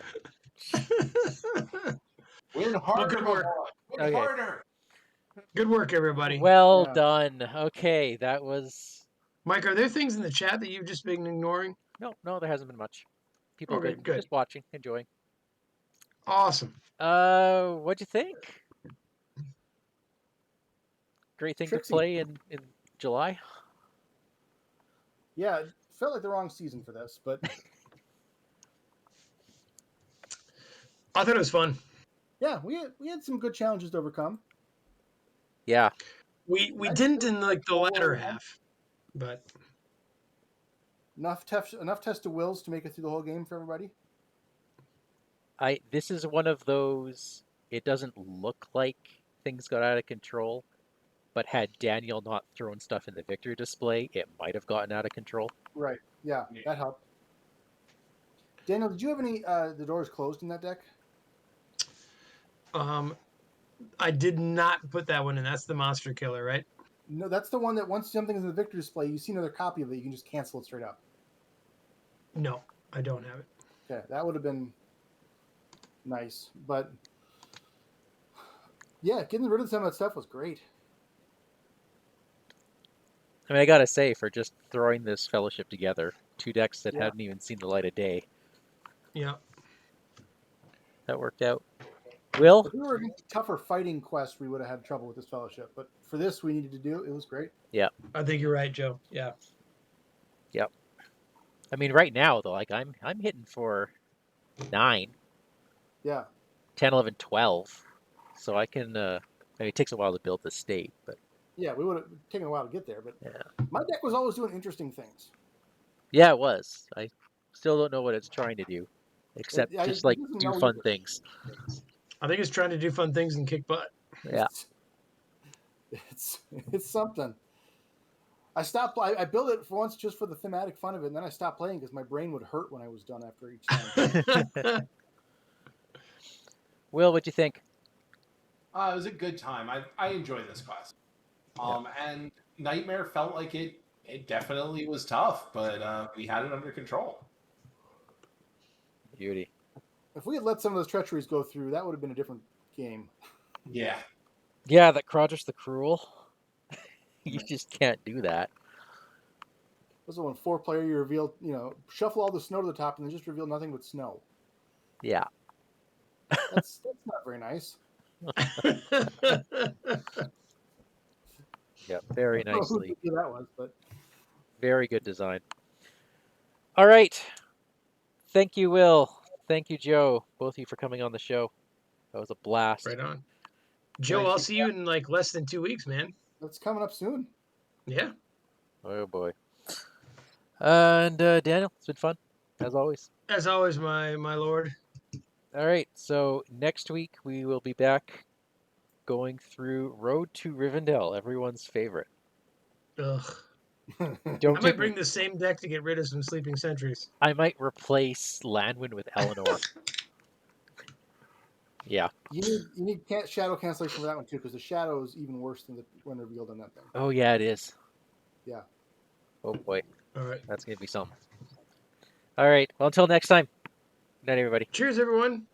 harder, good my work. boy. Win Okay. harder. Good work, everybody. Well Yeah. done. Okay, that was. Mike, are there things in the chat that you've just been ignoring? No, there hasn't been much. People have Okay, been good. just watching, enjoying. Awesome. What'd you think? Great thing Trixie. to play in July. Yeah, it felt like the wrong season for this, but I thought it was fun. yeah, we had some good challenges to overcome. Yeah. We Nice didn't to- in like the latter half, but Enough test of wills to make it through the whole game for everybody. This is one of those. It doesn't look like things got out of control, but had Daniel not thrown stuff in the victory display, it might have gotten out of control. Right. Yeah, that helped. Daniel, did you have any the doors closed in that deck? I did not put that one in. That's the monster killer, right? No, that's the one that once something's in the victory display, you see another copy of it, you can just cancel it straight up. No, I don't have it. Okay, that would have been nice, but yeah, getting rid of some of that stuff was great. I mean, I gotta say, for just throwing this fellowship together, two decks that Yeah. hadn't even seen the light of day, Yeah. that worked out. Will? If we were in a tougher fighting quest, we would have had trouble with this fellowship, but for this we needed to do, it was great. I think you're right, Joe. Yeah. I mean, right now though, like I'm hitting for 9, Yeah, 10, 11, 12, so I can. I mean, it takes a while to build the state, but yeah, we would have taken a while to get there, but yeah, my deck was always doing interesting things. yeah, it was. I still don't know what it's trying to do, except It just like doesn't do know fun either. things. I think it's trying to do fun things and kick butt. Yeah. It's something. I built it for once just for the thematic fun of it, and then I stopped playing because my brain would hurt when I was done after each time. Will, what'd you think? It was a good time. I enjoyed this quest. And Nightmare felt like it definitely was tough, but we had it under control. Beauty. If we had let some of those treacheries go through, that would have been a different game. Yeah. Yeah, that Caradhras the Cruel. You just can't do that. This is when 4-player you reveal, shuffle all the snow to the top and then just reveal nothing but snow. Yeah. That's not very nice. Yeah, very I don't know who nicely. that was, but Very good design. All right. Thank you, Will. Thank you, Joe. Both of you for coming on the show. That was a blast. Right on. Joe, Thank I'll you. see you in like less than 2 weeks, man. that's coming up soon. Yeah. Oh boy. And Daniel, it's been fun as always. As always, my lord. All right. So next week we will be back going through Road to Rivendell, everyone's favorite. Ugh. Don't I take might bring the same deck to get rid of some sleeping sentries. I might replace Lanwin with Eleanor. Yeah. You need shadow cancellation for that one too, because the shadow is even worse than the when revealed on that thing. Oh yeah, it is. Yeah. Oh boy, All right. that's gonna be something. All right. Well, until next time. Good night, everybody. Cheers, everyone.